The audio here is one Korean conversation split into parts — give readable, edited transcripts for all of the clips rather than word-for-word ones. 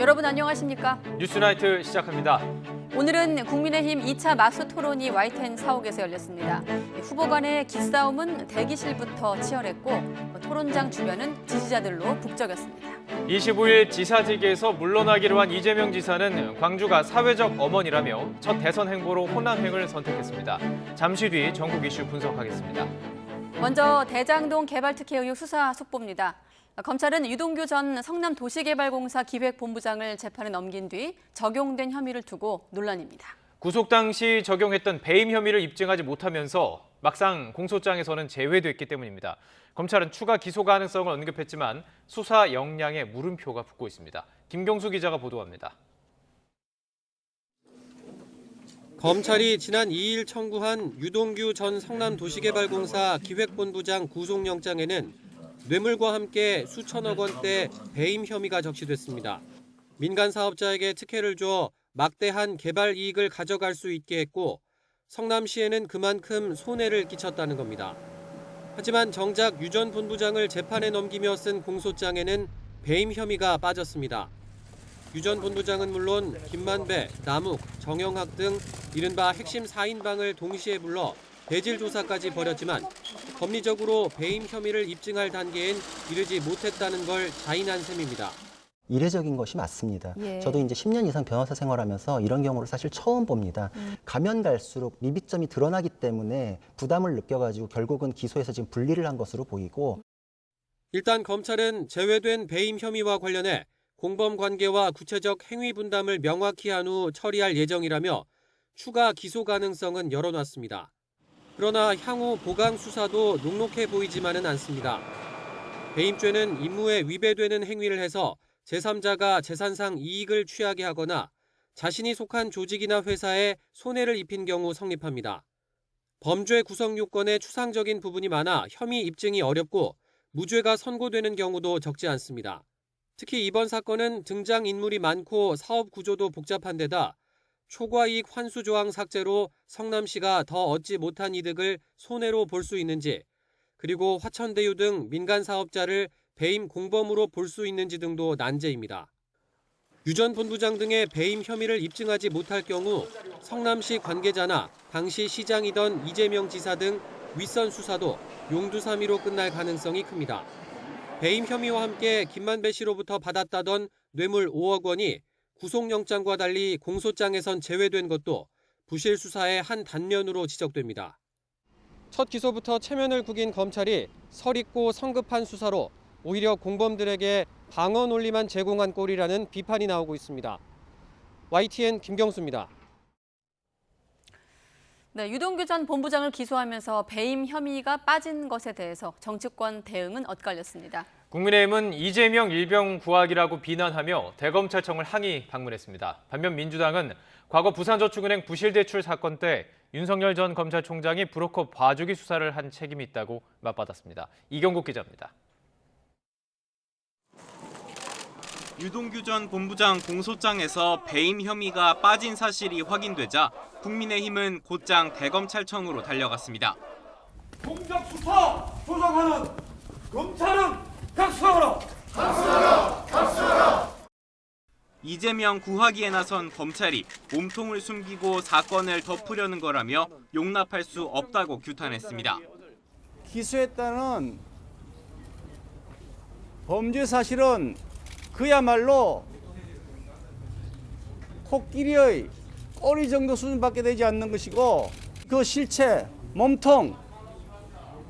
여러분 안녕하십니까? 뉴스나이트 시작합니다. 오늘은 국민의힘 2차 마수 토론이 YTN 사옥에서 열렸습니다. 후보 간의 기싸움은 대기실부터 치열했고 토론장 주변은 지지자들로 북적였습니다. 25일 지사직에서 물러나기로 한 이재명 지사는 광주가 사회적 엄원이라며 첫 대선 행보로 호남행을 선택했습니다. 잠시 뒤 전국 이슈 분석하겠습니다. 먼저 대장동 개발특혜 의혹 수사 속보입니다. 검찰은 유동규 전 성남도시개발공사 기획본부장을 재판에 넘긴 뒤 적용된 혐의를 두고 논란입니다. 구속 당시 적용했던 배임 혐의를 입증하지 못하면서 막상 공소장에서는 제외됐기 때문입니다. 검찰은 추가 기소 가능성을 언급했지만 수사 역량에 물음표가 붙고 있습니다. 김경수 기자가 보도합니다. 검찰이 지난 2일 청구한 유동규 전 성남도시개발공사 기획본부장 구속영장에는 뇌물과 함께 수천억 원대 배임 혐의가 적시됐습니다. 민간 사업자에게 특혜를 줘 막대한 개발 이익을 가져갈 수 있게 했고 성남시에는 그만큼 손해를 끼쳤다는 겁니다. 하지만 정작 유 전 본부장을 재판에 넘기며 쓴 공소장에는 배임 혐의가 빠졌습니다. 유 전 본부장은 물론 김만배, 남욱, 정영학 등 이른바 핵심 4인방을 동시에 불러 대질 조사까지 벌였지만 법리적으로 배임 혐의를 입증할 단계엔 이르지 못했다는 걸 자인한 셈입니다. 이례적인 것이 맞습니다. 예. 저도 이제 10년 이상 변호사 생활하면서 이런 경우를 사실 처음 봅니다. 가면 갈수록 미비점이 드러나기 때문에 부담을 느껴가지고 결국은 기소해서 지금 분리를 한 것으로 보이고. 일단 검찰은 제외된 배임 혐의와 관련해 공범 관계와 구체적 행위 분담을 명확히 한 후 처리할 예정이라며 추가 기소 가능성은 열어놨습니다. 그러나 향후 보강 수사도 녹록해 보이지만은 않습니다. 배임죄는 임무에 위배되는 행위를 해서 제3자가 재산상 이익을 취하게 하거나 자신이 속한 조직이나 회사에 손해를 입힌 경우 성립합니다. 범죄 구성 요건에 추상적인 부분이 많아 혐의 입증이 어렵고 무죄가 선고되는 경우도 적지 않습니다. 특히 이번 사건은 등장인물이 많고 사업 구조도 복잡한 데다 초과이익 환수 조항 삭제로 성남시가 더 얻지 못한 이득을 손해로 볼 수 있는지, 그리고 화천대유 등 민간 사업자를 배임 공범으로 볼 수 있는지 등도 난제입니다. 유 전 본부장 등의 배임 혐의를 입증하지 못할 경우 성남시 관계자나 당시 시장이던 이재명 지사 등 윗선 수사도 용두사미로 끝날 가능성이 큽니다. 배임 혐의와 함께 김만배 씨로부터 받았다던 뇌물 5억 원이 구속영장과 달리 공소장에선 제외된 것도 부실 수사의 한 단면으로 지적됩니다. 첫 기소부터 체면을 구긴 검찰이 설익고 성급한 수사로 오히려 공범들에게 방어 논리만 제공한 꼴이라는 비판이 나오고 있습니다. YTN 김경수입니다. 네, 유동규 전 본부장을 기소하면서 배임 혐의가 빠진 것에 대해서 정치권 대응은 엇갈렸습니다. 국민의힘은 이재명 일병 구하기라고 비난하며 대검찰청을 항의 방문했습니다. 반면 민주당은 과거 부산저축은행 부실대출 사건 때 윤석열 전 검찰총장이 브로커 봐주기 수사를 한 책임이 있다고 맞받았습니다. 이경국 기자입니다. 유동규 전 본부장 공소장에서 배임 혐의가 빠진 사실이 확인되자 국민의힘은 곧장 대검찰청으로 달려갔습니다. 공작 수사 조작하는 검찰은 각수하라! 각수하라! 각수하라! 이재명 구하기에 나선 검찰이 몸통을 숨기고 사건을 덮으려는 거라며 용납할 수 없다고 규탄했습니다. 기소했다는 범죄 사실은 그야말로 코끼리의 꼬리 정도 수준밖에 되지 않는 것이고 그 실체, 몸통,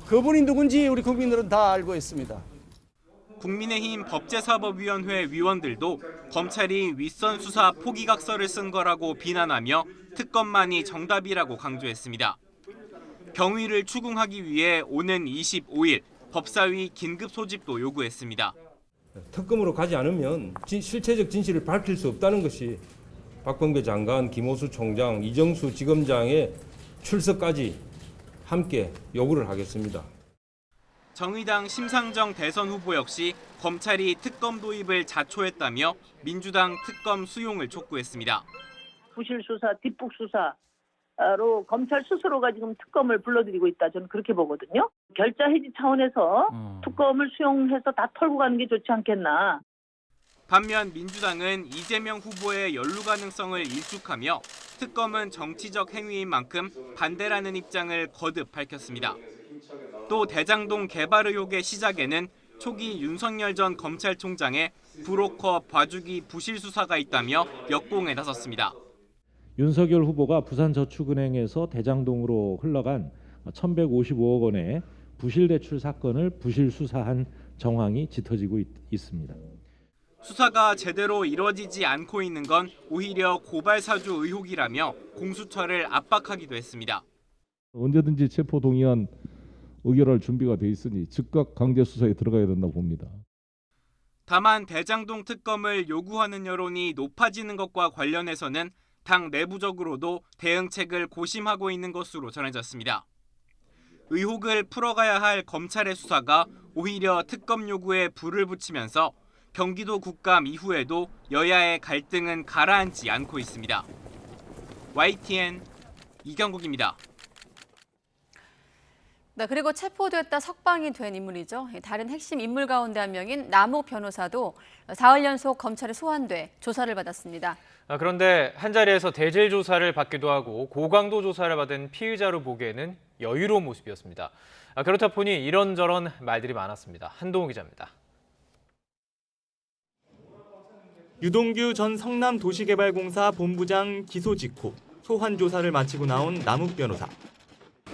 그분이 누군지 우리 국민들은 다 알고 있습니다. 국민의힘 법제사법위원회 위원들도 검찰이 윗선 수사 포기각서를 쓴 거라고 비난하며 특검만이 정답이라고 강조했습니다. 경위를 추궁하기 위해 오는 25일 법사위 긴급 소집도 요구했습니다. 특검으로 가지 않으면 실체적 진실을 밝힐 수 없다는 것이 박범계 장관, 김호수 총장, 이정수 지검장의 출석까지 함께 요구를 하겠습니다. 정의당 심상정 대선 후보 역시 검찰이 특검 도입을 자초했다며 민주당 특검 수용을 촉구했습니다. 부실 수사, 뒷북 수사로 검찰 스스로가 지금 특검을 불러들이고 있다. 저는 그렇게 보거든요. 결자 해지 차원에서 특검을 수용해서 다 털고 가는 게 좋지 않겠나. 반면 민주당은 이재명 후보의 연루 가능성을 일축하며 특검은 정치적 행위인 만큼 반대라는 입장을 거듭 밝혔습니다. 또 대장동 개발 의혹의 시작에는 초기 윤석열 전 검찰총장의 브로커 봐주기 부실 수사가 있다며 역공에 나섰습니다. 윤석열 후보가 부산저축은행에서 대장동으로 흘러간 1,155억 원의 부실 대출 사건을 부실 수사한 정황이 짙어지고 있습니다. 수사가 제대로 이뤄지지 않고 있는 건 오히려 고발 사주 의혹이라며 공수처를 압박하기도 했습니다. 언제든지 체포 동의안 의결할 준비가 돼 있으니 즉각 강제 수사에 들어가야 된다고 봅니다. 다만 대장동 특검을 요구하는 여론이 높아지는 것과 관련해서는 당 내부적으로도 대응책을 고심하고 있는 것으로 전해졌습니다. 의혹을 풀어가야 할 검찰의 수사가 오히려 특검 요구에 불을 붙이면서 경기도 국감 이후에도 여야의 갈등은 가라앉지 않고 있습니다. YTN 이경국입니다. 네, 그리고 체포됐다 석방이 된 인물이죠. 다른 핵심 인물 가운데 한 명인 남욱 변호사도 사흘 연속 검찰에 소환돼 조사를 받았습니다. 그런데 한자리에서 대질 조사를 받기도 하고 고강도 조사를 받은 피의자로 보기에는 여유로운 모습이었습니다. 그렇다 보니 이런저런 말들이 많았습니다. 한동호 기자입니다. 유동규 전 성남도시개발공사 본부장 기소 직후 소환 조사를 마치고 나온 남욱 변호사.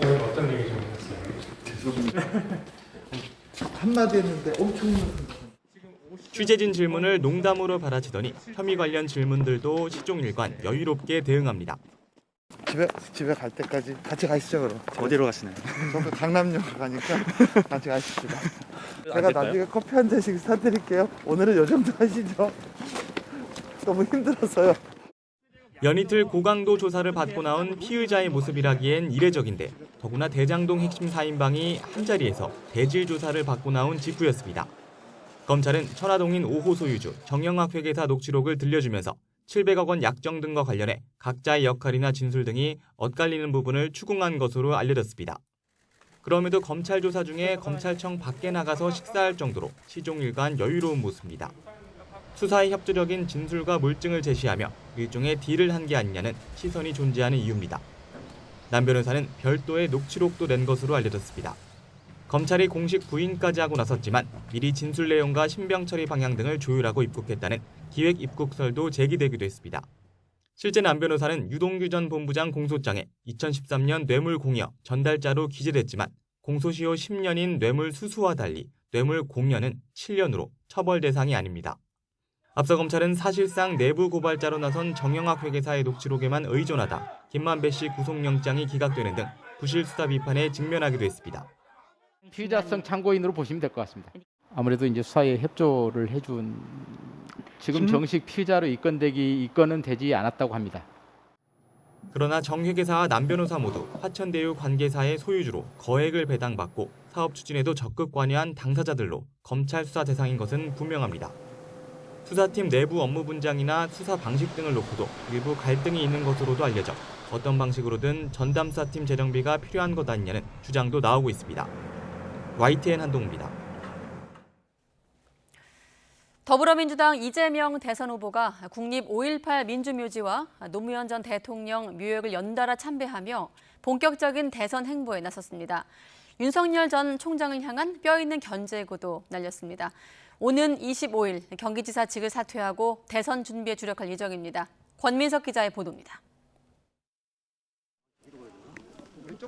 오늘 어떤 얘기 좀 했어요? 죄송합니다. 한마디 했는데 엄청 취재진 질문을 농담으로 받아치더니 혐의 관련 질문들도 시종일관 여유롭게 대응합니다. 집에 갈 때까지 같이 가시죠 그럼. 어디로 가시나요? 저 강남역 가니까 같이 가십시다. 제가 나중에 커피 한 잔씩 사드릴게요. 오늘은 요 정도 하시죠. 너무 힘들어서요. 연이틀 고강도 조사를 받고 나온 피의자의 모습이라기엔 이례적인데 더구나 대장동 핵심 4인방이 한자리에서 대질 조사를 받고 나온 직후였습니다. 검찰은 천화동인 5호 소유주 정영학 회계사 녹취록을 들려주면서 700억 원 약정 등과 관련해 각자의 역할이나 진술 등이 엇갈리는 부분을 추궁한 것으로 알려졌습니다. 그럼에도 검찰 조사 중에 검찰청 밖에 나가서 식사할 정도로 시종일관 여유로운 모습입니다. 수사에 협조적인 진술과 물증을 제시하며 일종의 딜을 한 게 아니냐는 시선이 존재하는 이유입니다. 남 변호사는 별도의 녹취록도 낸 것으로 알려졌습니다. 검찰이 공식 부인까지 하고 나섰지만 미리 진술 내용과 신병 처리 방향 등을 조율하고 입국했다는 기획 입국설도 제기되기도 했습니다. 실제 남 변호사는 유동규 전 본부장 공소장에 2013년 뇌물 공여 전달자로 기재됐지만 공소시효 10년인 뇌물 수수와 달리 뇌물 공여는 7년으로 처벌 대상이 아닙니다. 앞서 검찰은 사실상 내부 고발자로 나선 정영학 회계사의 녹취록에만 의존하다 김만배 씨 구속영장이 기각되는 등 부실 수사 비판에 직면하기도 했습니다. 피의자성 참고인으로 보시면 될 것 같습니다. 아무래도 이제 수사에 협조를 해준 지금 정식 피의자로 입건은 되지 않았다고 합니다. 그러나 정 회계사와 남 변호사 모두 화천대유 관계사의 소유주로 거액을 배당받고 사업 추진에도 적극 관여한 당사자들로 검찰 수사 대상인 것은 분명합니다. 수사팀 내부 업무 분장이나 수사 방식 등을 놓고도 일부 갈등이 있는 것으로도 알려져 어떤 방식으로든 전담수사팀 재정비가 필요한 것 아니냐는 주장도 나오고 있습니다. YTN 한동우입니다. 더불어민주당 이재명 대선 후보가 국립 5.18 민주묘지와 노무현 전 대통령 묘역을 연달아 참배하며 본격적인 대선 행보에 나섰습니다. 윤석열 전 총장을 향한 뼈있는 견제구도 날렸습니다. 오는 25일 경기지사 직을 사퇴하고 대선 준비에 주력할 예정입니다. 권민석 기자의 보도입니다.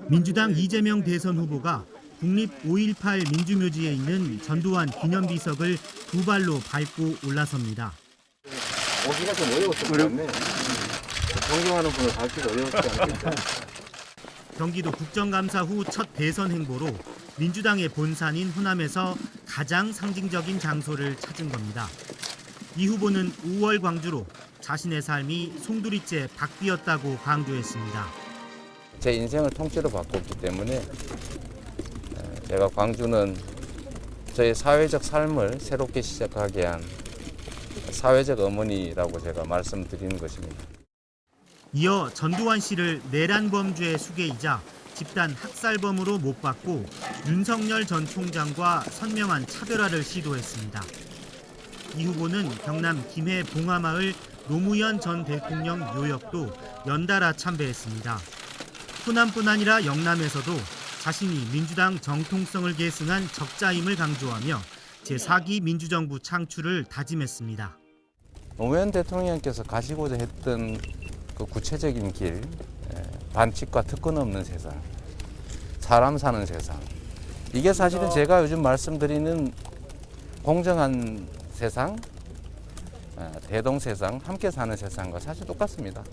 민주당 이재명 대선 후보가 국립 5.18 민주묘지에 있는 전두환 기념비석을 두 발로 밟고 올라섭니다. 오기가 좀 어려웠을 것 같네. 존경하는 분을 밟기가 어려웠지 않겠죠. 경기도 국정감사 후 첫 대선 행보로 민주당의 본산인 호남에서 가장 상징적인 장소를 찾은 겁니다. 이 후보는 5월 광주로 자신의 삶이 송두리째 바뀌었다고 강조했습니다. 제 인생을 통째로 바꿨기 때문에 제가 광주는 저의 사회적 삶을 새롭게 시작하게 한 사회적 어머니라고 제가 말씀드리는 것입니다. 이어 전두환 씨를 내란 범죄의 수괴이자 집단 학살범으로 못 받고 윤석열 전 총장과 선명한 차별화를 시도했습니다. 이 후보는 경남 김해 봉화마을 노무현 전 대통령 묘역도 연달아 참배했습니다. 호남뿐 아니라 영남에서도 자신이 민주당 정통성을 계승한 적자임을 강조하며 제4기 민주정부 창출을 다짐했습니다. 노무현 대통령께서 가시고자 했던 그 구체적인 길, 반칙과 특권 없는 세상, 사람 사는 세상, 이게 사실은 제가 요즘 말씀드리는 공정한 세상, 대동 세상, 함께 사는 세상과 사실 똑같습니다.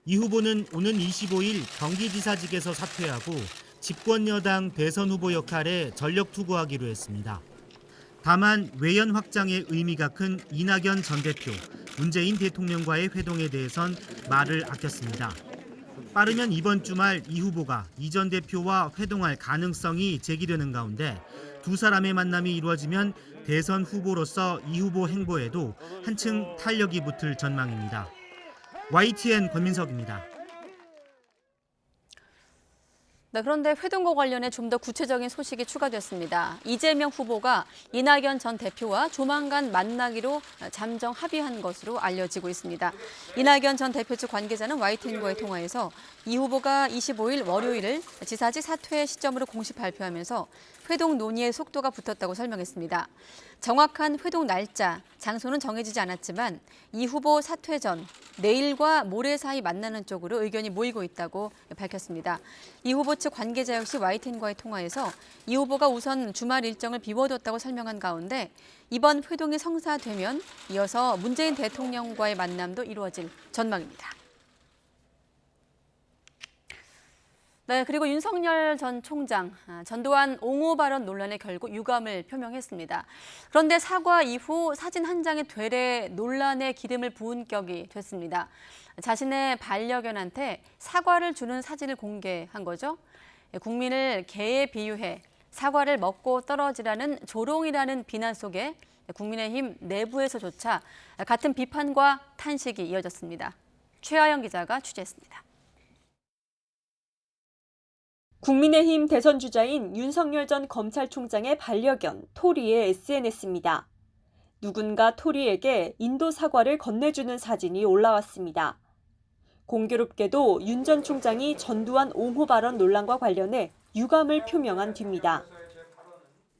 이 후보는 오는 25일 경기지사직에서 사퇴하고 집권여당 대선 후보 역할에 전력 투구하기로 했습니다. 다만 외연 확장의 의미가 큰 이낙연 전 대표, 문재인 대통령과의 회동에 대해선 말을 아꼈습니다. 빠르면 이번 주말 이 후보가 이 전 대표와 회동할 가능성이 제기되는 가운데 두 사람의 만남이 이루어지면 대선 후보로서 이 후보 행보에도 한층 탄력이 붙을 전망입니다. YTN 권민석입니다. 네, 그런데 회동과 관련해 좀 더 구체적인 소식이 추가됐습니다. 이재명 후보가 이낙연 전 대표와 조만간 만나기로 잠정 합의한 것으로 알려지고 있습니다. 이낙연 전 대표 측 관계자는 YTN과의 통화에서 이 후보가 25일 월요일을 지사직 사퇴 시점으로 공식 발표하면서 회동 논의의 속도가 붙었다고 설명했습니다. 정확한 회동 날짜, 장소는 정해지지 않았지만 이 후보 사퇴 전 내일과 모레 사이 만나는 쪽으로 의견이 모이고 있다고 밝혔습니다. 이 후보 측 관계자 역시 YTN과의 통화에서 이 후보가 우선 주말 일정을 비워뒀다고 설명한 가운데 이번 회동이 성사되면 이어서 문재인 대통령과의 만남도 이루어질 전망입니다. 네, 그리고 윤석열 전 총장, 전두환 옹호 발언 논란에 결국 유감을 표명했습니다. 그런데 사과 이후 사진 한 장의 되레 논란에 기름을 부은 격이 됐습니다. 자신의 반려견한테 사과를 주는 사진을 공개한 거죠. 국민을 개에 비유해 사과를 먹고 떨어지라는 조롱이라는 비난 속에 국민의힘 내부에서조차 같은 비판과 탄식이 이어졌습니다. 최하영 기자가 취재했습니다. 국민의힘 대선 주자인 윤석열 전 검찰총장의 반려견 토리의 SNS입니다. 누군가 토리에게 인도 사과를 건네주는 사진이 올라왔습니다. 공교롭게도 윤 전 총장이 전두환 옹호 발언 논란과 관련해 유감을 표명한 뒤입니다.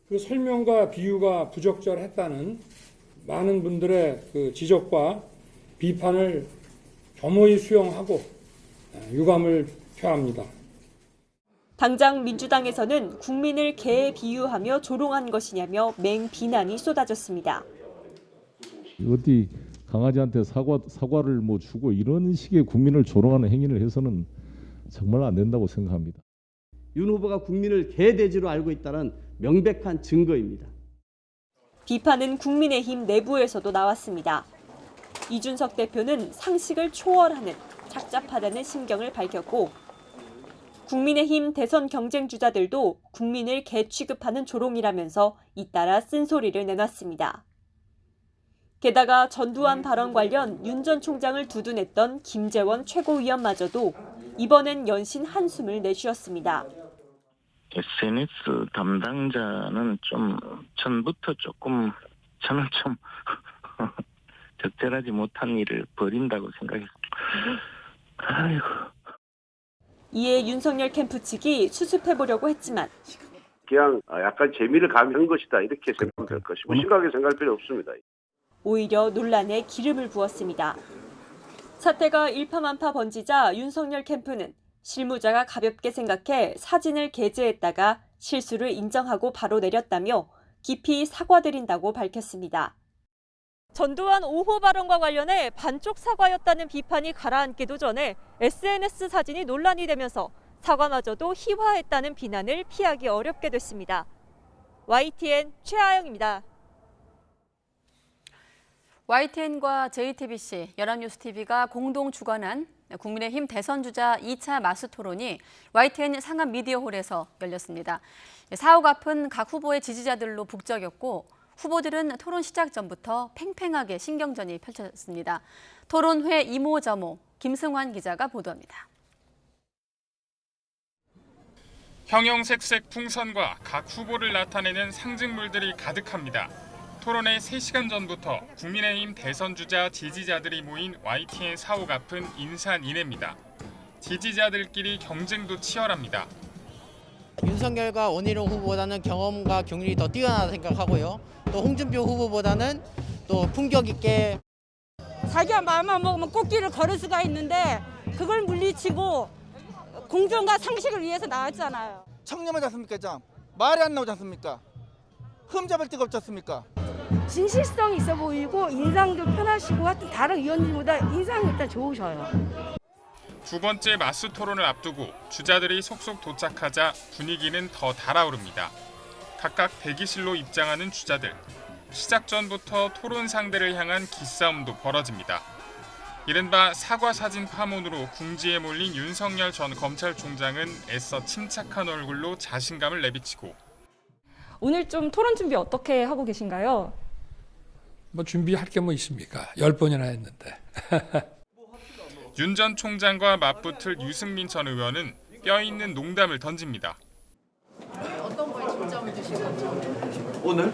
그 설명과 비유가 부적절했다는 많은 분들의 그 지적과 비판을 겸허히 수용하고 유감을 표합니다. 당장 민주당에서는 국민을 개에 비유하며 조롱한 것이냐며 맹비난이 쏟아졌습니다. 어디 강아지한테 사과를 뭐 주고 이런 식의 국민을 조롱하는 행위를 해서는 정말 안 된다고 생각합니다. 윤 후보가 국민을 개돼지로 알고 있다는 명백한 증거입니다. 비판은 국민의힘 내부에서도 나왔습니다. 이준석 대표는 상식을 초월하는 착잡하다는 심경을 밝혔고 국민의힘 대선 경쟁 주자들도 국민을 개 취급하는 조롱이라면서 잇따라 쓴소리를 내놨습니다. 게다가 전두환 발언 관련 윤 전 총장을 두둔했던 김재원 최고위원마저도 이번엔 연신 한숨을 내쉬었습니다. SNS 담당자는 좀 전부터 조금 저는 좀 적절하지 못한 일을 벌인다고 생각했습니다. 아이고. 이에 윤석열 캠프 측이 수습해보려고 했지만 그냥 약간 재미를 가미한 것이다 이렇게 생각하면 될 것이고 심각하게 생각할 필요 없습니다. 오히려 논란에 기름을 부었습니다. 사태가 일파만파 번지자 윤석열 캠프는 실무자가 가볍게 생각해 사진을 게재했다가 실수를 인정하고 바로 내렸다며 깊이 사과드린다고 밝혔습니다. 전두환 옹호 발언과 관련해 반쪽 사과였다는 비판이 가라앉기도 전에 SNS 사진이 논란이 되면서 사과마저도 희화했다는 비난을 피하기 어렵게 됐습니다. YTN 최하영입니다. YTN과 JTBC, 연합뉴스TV가 공동 주관한 국민의힘 대선 주자 2차 마스 토론이 YTN 상암 미디어홀에서 열렸습니다. 사옥 앞은 각 후보의 지지자들로 북적였고 후보들은 토론 시작 전부터 팽팽하게 신경전이 펼쳐졌습니다. 토론회 이모저모, 김승환 기자가 보도합니다. 형형색색 풍선과 각 후보를 나타내는 상징물들이 가득합니다. 토론회 3시간 전부터 국민의힘 대선 주자 지지자들이 모인 YTN 사옥 앞은 인산인해입니다. 지지자들끼리 경쟁도 치열합니다. 윤석열과 원희룡 후보보다는 경험과 경륜이 더 뛰어나다 생각하고요. 또 홍준표 후보보다는 또 품격 있게 자기가 마음만 먹으면 꽃길을 걸을 수가 있는데 그걸 물리치고 공정과 상식을 위해서 나왔잖아요. 청렴하지 않습니까? 참 말이 안 나오지 않습니까? 흠잡을 데가 없지 않습니까? 진실성 있어 보이고 인상도 편하시고 하여튼 다른 의원님보다 인상이 일단 좋으셔요. 두 번째 마스 토론을 앞두고 주자들이 속속 도착하자 분위기는 더 달아오릅니다. 각각 대기실로 입장하는 주자들. 시작 전부터 토론 상대를 향한 기싸움도 벌어집니다. 이른바 사과 사진 파문으로 궁지에 몰린 윤석열 전 검찰총장은 애써 침착한 얼굴로 자신감을 내비치고 오늘 좀 토론 준비 어떻게 하고 계신가요? 뭐 준비할 게 뭐 있습니까? 10번이나 했는데. 윤 전 총장과 맞붙을 유승민 전 의원은 뼈있는 농담을 던집니다. 어떤 거에 중점을 두실 건지. 오늘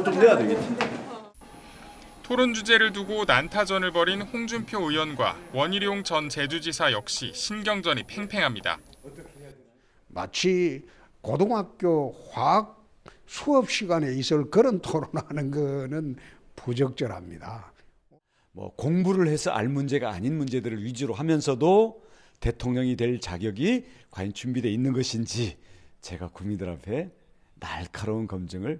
좀 내야 되겠지. 토론 주제를 두고 난타전을 벌인 홍준표 의원과 원희룡 전 제주지사 역시 신경전이 팽팽합니다. 마치 고등학교 화학 수업 시간에 있을 그런 토론하는 거는 부적절합니다. 뭐 공부를 해서 알 문제가 아닌 문제들을 위주로 하면서도 대통령이 될 자격이 과연 준비되어 있는 것인지 제가 국민들 앞에 날카로운 검증을.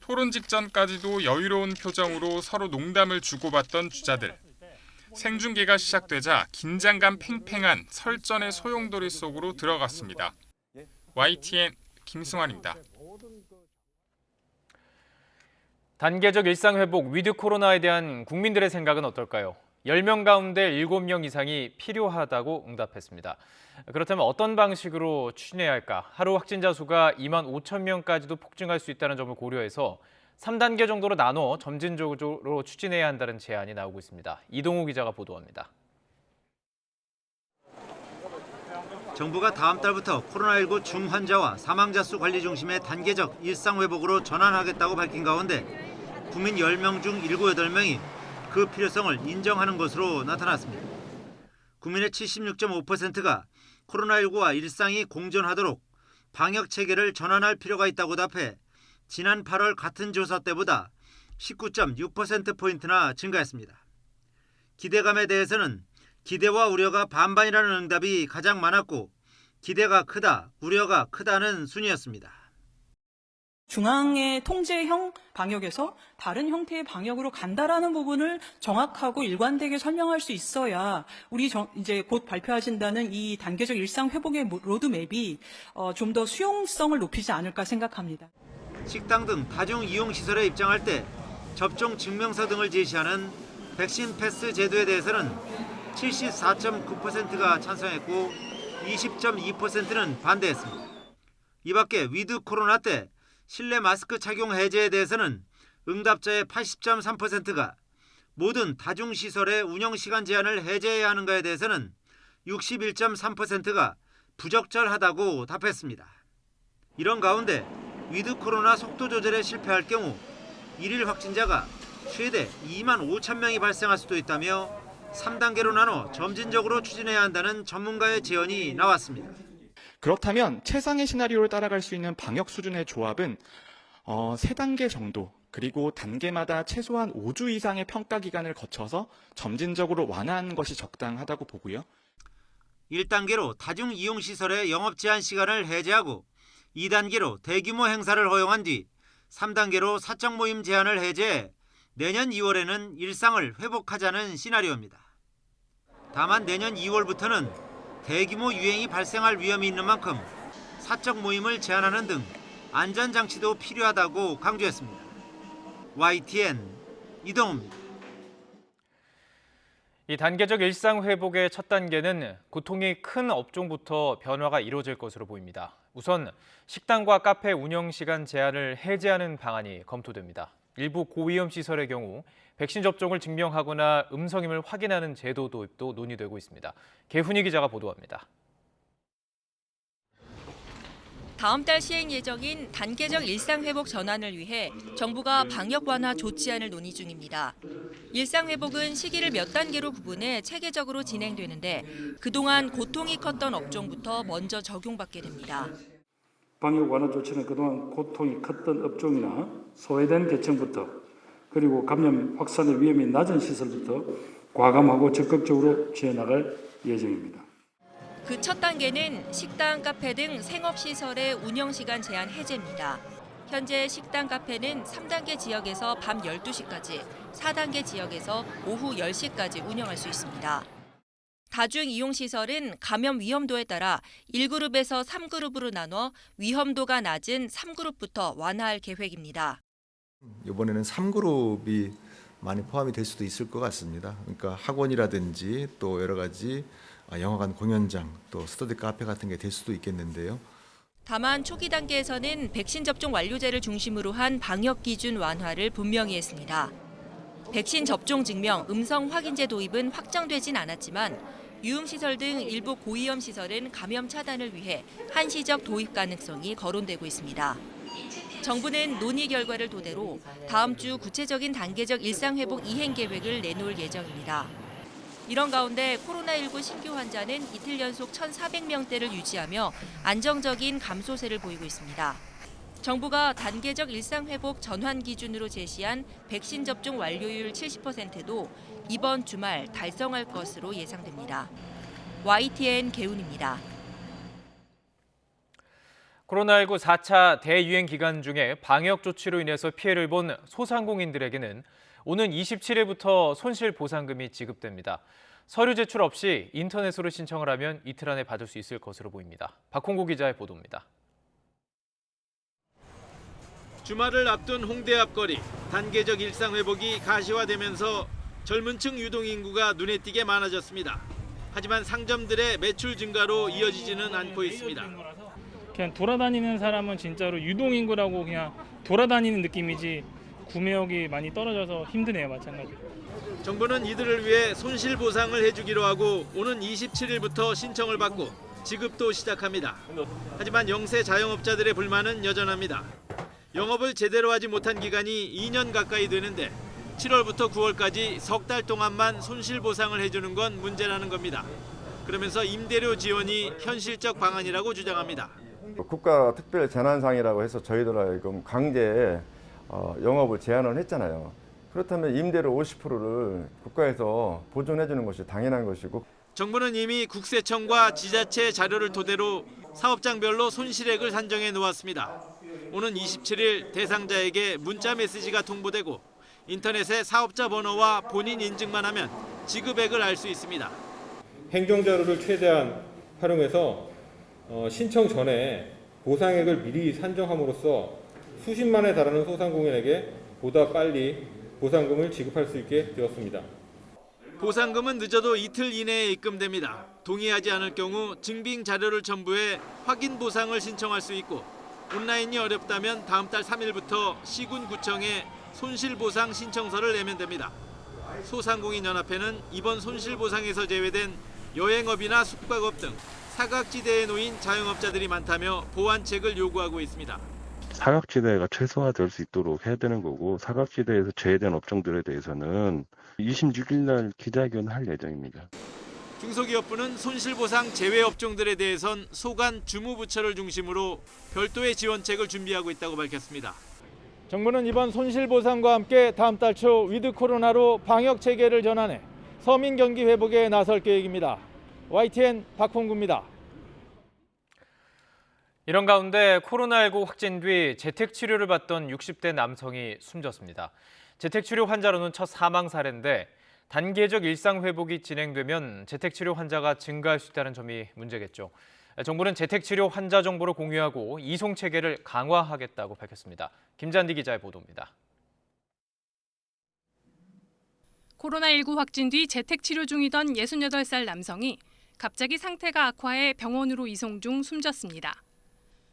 토론 직전까지도 여유로운 표정으로 서로 농담을 주고받던 주자들. 생중계가 시작되자 긴장감 팽팽한 설전의 소용돌이 속으로 들어갔습니다. YTN 김승환입니다. 단계적 일상 회복 위드 코로나에 대한 국민들의 생각은 어떨까요? 10명 가운데 7명 이상이 필요하다고 응답했습니다. 그렇다면 어떤 방식으로 추진해야 할까? 하루 확진자 수가 2만 5천 명까지도 폭증할 수 있다는 점을 고려해서 3단계 정도로 나눠 점진적으로 추진해야 한다는 제안이 나오고 있습니다. 이동우 기자가 보도합니다. 정부가 다음 달부터 코로나19 중환자와 사망자 수 관리 중심의 단계적 일상 회복으로 전환하겠다고 밝힌 가운데 국민 10명 중 7, 8명이 그 필요성을 인정하는 것으로 나타났습니다. 국민의 76.5%가 코로나19와 일상이 공존하도록 방역 체계를 전환할 필요가 있다고 답해 지난 8월 같은 조사 때보다 19.6%포인트나 증가했습니다. 기대감에 대해서는 기대와 우려가 반반이라는 응답이 가장 많았고 기대가 크다, 우려가 크다는 순이었습니다. 중앙의 통제형 방역에서 다른 형태의 방역으로 간다라는 부분을 정확하고 일관되게 설명할 수 있어야 우리 이제 곧 발표하신다는 이 단계적 일상 회복의 로드맵이 좀 더 수용성을 높이지 않을까 생각합니다. 식당 등 다중 이용 시설에 입장할 때 접종 증명서 등을 제시하는 백신 패스 제도에 대해서는 74.9%가 찬성했고 20.2%는 반대했습니다. 이 밖에 위드 코로나 때 실내 마스크 착용 해제에 대해서는 응답자의 80.3%가 모든 다중시설의 운영시간 제한을 해제해야 하는가에 대해서는 61.3%가 부적절하다고 답했습니다. 이런 가운데 위드 코로나 속도 조절에 실패할 경우 일일 확진자가 최대 2만 5천 명이 발생할 수도 있다며 3단계로 나눠 점진적으로 추진해야 한다는 전문가의 제언이 나왔습니다. 그렇다면 최상의 시나리오를 따라갈 수 있는 방역 수준의 조합은 3단계 정도, 그리고 단계마다 최소한 5주 이상의 평가 기간을 거쳐서 점진적으로 완화하는 것이 적당하다고 보고요. 1단계로 다중 이용 시설의 영업 제한 시간을 해제하고 2단계로 대규모 행사를 허용한 뒤 3단계로 사적 모임 제한을 해제해 내년 2월에는 일상을 회복하자는 시나리오입니다. 다만 내년 2월부터는 대규모 유행이 발생할 위험이 있는 만큼 사적 모임을 제한하는 등 안전장치도 필요하다고 강조했습니다. YTN 이동우입니다. 이 단계적 일상 회복의 첫 단계는 고통이 큰 업종부터 변화가 이루어질 것으로 보입니다. 우선 식당과 카페 운영 시간 제한을 해제하는 방안이 검토됩니다. 일부 고위험 시설의 경우 백신 접종을 증명하거나 음성임을 확인하는 제도 도입도 논의되고 있습니다. 개훈이 기자가 보도합니다. 다음 달 시행 예정인 단계적 일상회복 전환을 위해 정부가 방역 완화 조치안을 논의 중입니다. 일상회복은 시기를 몇 단계로 구분해 체계적으로 진행되는데 그동안 고통이 컸던 업종부터 먼저 적용받게 됩니다. 방역 완화 조치는 그동안 고통이 컸던 업종이나 소외된 계층부터 그리고 감염 확산의 위험이 낮은 시설부터 과감하고 적극적으로 취해나갈 예정입니다. 그 첫 단계는 식당, 카페 등 생업시설의 운영시간 제한 해제입니다. 현재 식당, 카페는 3단계 지역에서 밤 12시까지, 4단계 지역에서 오후 10시까지 운영할 수 있습니다. 다중이용시설은 감염 위험도에 따라 1그룹에서 3그룹으로 나눠 위험도가 낮은 3그룹부터 완화할 계획입니다. 이번에는 3그룹이 많이 포함이 될 수도 있을 것 같습니다. 그러니까 학원이라든지 또 여러 가지 영화관, 공연장, 또 스터디 카페 같은 게 될 수도 있겠는데요. 다만 초기 단계에서는 백신 접종 완료자를 중심으로 한 방역 기준 완화를 분명히 했습니다. 백신 접종 증명, 음성 확인제 도입은 확정되진 않았지만 유흥시설 등 일부 고위험 시설은 감염 차단을 위해 한시적 도입 가능성이 거론되고 있습니다. 정부는 논의 결과를 토대로 다음 주 구체적인 단계적 일상회복 이행 계획을 내놓을 예정입니다. 이런 가운데 코로나19 신규 환자는 이틀 연속 1,400명대를 유지하며 안정적인 감소세를 보이고 있습니다. 정부가 단계적 일상회복 전환 기준으로 제시한 백신 접종 완료율 70%도 이번 주말 달성할 것으로 예상됩니다. YTN 개운입니다. 코로나19 4차 대유행 기간 중에 방역 조치로 인해서 피해를 본 소상공인들에게는 오는 27일부터 손실보상금이 지급됩니다. 서류 제출 없이 인터넷으로 신청을 하면 이틀 안에 받을 수 있을 것으로 보입니다. 박홍구 기자의 보도입니다. 주말을 앞둔 홍대 앞거리, 단계적 일상회복이 가시화되면서 젊은 층 유동인구가 눈에 띄게 많아졌습니다. 하지만 상점들의 매출 증가로 이어지지는 않고 있습니다. 그냥 돌아다니는 사람은 진짜로 유동인구라고 그냥 돌아다니는 느낌이지 구매력이 많이 떨어져서 힘드네요, 마찬가지로. 정부는 이들을 위해 손실보상을 해주기로 하고 오는 27일부터 신청을 받고 지급도 시작합니다. 하지만 영세 자영업자들의 불만은 여전합니다. 영업을 제대로 하지 못한 기간이 2년 가까이 되는데 7월부터 9월까지 석 달 동안만 손실보상을 해주는 건 문제라는 겁니다. 그러면서 임대료 지원이 현실적 방안이라고 주장합니다. 국가 특별 재난상이라고 해서 저희들 강제 영업을 제한을 했잖아요. 그렇다면 임대료 50%를 국가에서 보존해 주는 것이 당연한 것이고 정부는 이미 국세청과 지자체 자료를 토대로 사업장별로 손실액을 산정해 놓았습니다. 오는 27일 대상자에게 문자 메시지가 통보되고 인터넷에 사업자 번호와 본인 인증만 하면 지급액을 알 수 있습니다. 행정자료를 최대한 활용해서 신청 전에 보상액을 미리 산정함으로써 수십만에 달하는 소상공인에게 보다 빨리 보상금을 지급할 수 있게 되었습니다. 보상금은 늦어도 이틀 이내에 입금됩니다. 동의하지 않을 경우 증빙 자료를 첨부해 확인 보상을 신청할 수 있고 온라인이 어렵다면 다음 달 3일부터 시군구청에 손실보상 신청서를 내면 됩니다. 소상공인연합회는 이번 손실보상에서 제외된 여행업이나 숙박업 등 사각지대에 놓인 자영업자들이 많다며 보완책을 요구하고 있습니다. 사각지대가 최소화될 수 있도록 해야 되는 거고 사각지대에서 제외된 업종들에 대해서는 26일 날 기자회견을 할 예정입니다. 중소기업부는 손실보상 제외 업종들에 대해선 소관 주무부처를 중심으로 별도의 지원책을 준비하고 있다고 밝혔습니다. 정부는 이번 손실보상과 함께 다음 달 초 위드 코로나로 방역 체계를 전환해 서민 경기 회복에 나설 계획입니다. YTN 박홍구입니다. 이런 가운데 코로나19 확진 뒤 재택치료를 받던 60대 남성이 숨졌습니다. 재택치료 환자로는 첫 사망 사례인데 단계적 일상회복이 진행되면 재택치료 환자가 증가할 수 있다는 점이 문제겠죠. 정부는 재택치료 환자 정보를 공유하고 이송 체계를 강화하겠다고 밝혔습니다. 김잔디 기자의 보도입니다. 코로나19 확진 뒤 재택치료 중이던 68살 남성이 갑자기 상태가 악화해 병원으로 이송 중 숨졌습니다.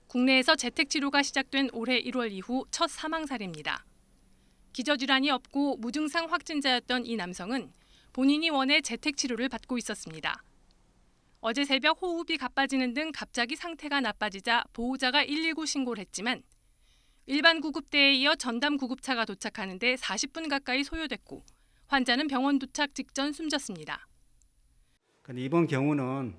국내에서 재택치료가 시작된 올해 1월 이후 첫 사망 사례입니다. 기저질환이 없고 무증상 확진자였던 이 남성은 본인이 원해 재택치료를 받고 있었습니다. 어제 새벽 호흡이 가빠지는 등 갑자기 상태가 나빠지자 보호자가 119 신고를 했지만 일반 구급대에 이어 전담 구급차가 도착하는 데 40분 가까이 소요됐고 환자는 병원 도착 직전 숨졌습니다. 근데 이번 경우는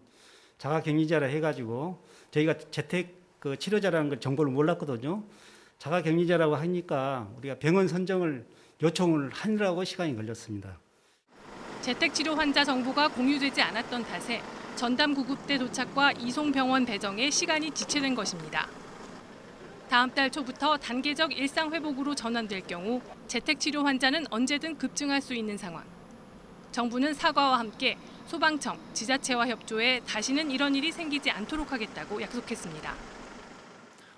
자가격리자라 해가지고 저희가 재택 치료자라는 걸 정보를 몰랐거든요. 자가격리자라고 하니까 우리가 병원 선정을 요청을 하느라고 시간이 걸렸습니다. 재택치료 환자 정보가 공유되지 않았던 탓에 전담 구급대 도착과 이송병원 배정에 시간이 지체된 것입니다. 다음 달 초부터 단계적 일상 회복으로 전환될 경우 재택치료 환자는 언제든 급증할 수 있는 상황. 정부는 사과와 함께 소방청, 지자체와 협조해 다시는 이런 일이 생기지 않도록 하겠다고 약속했습니다.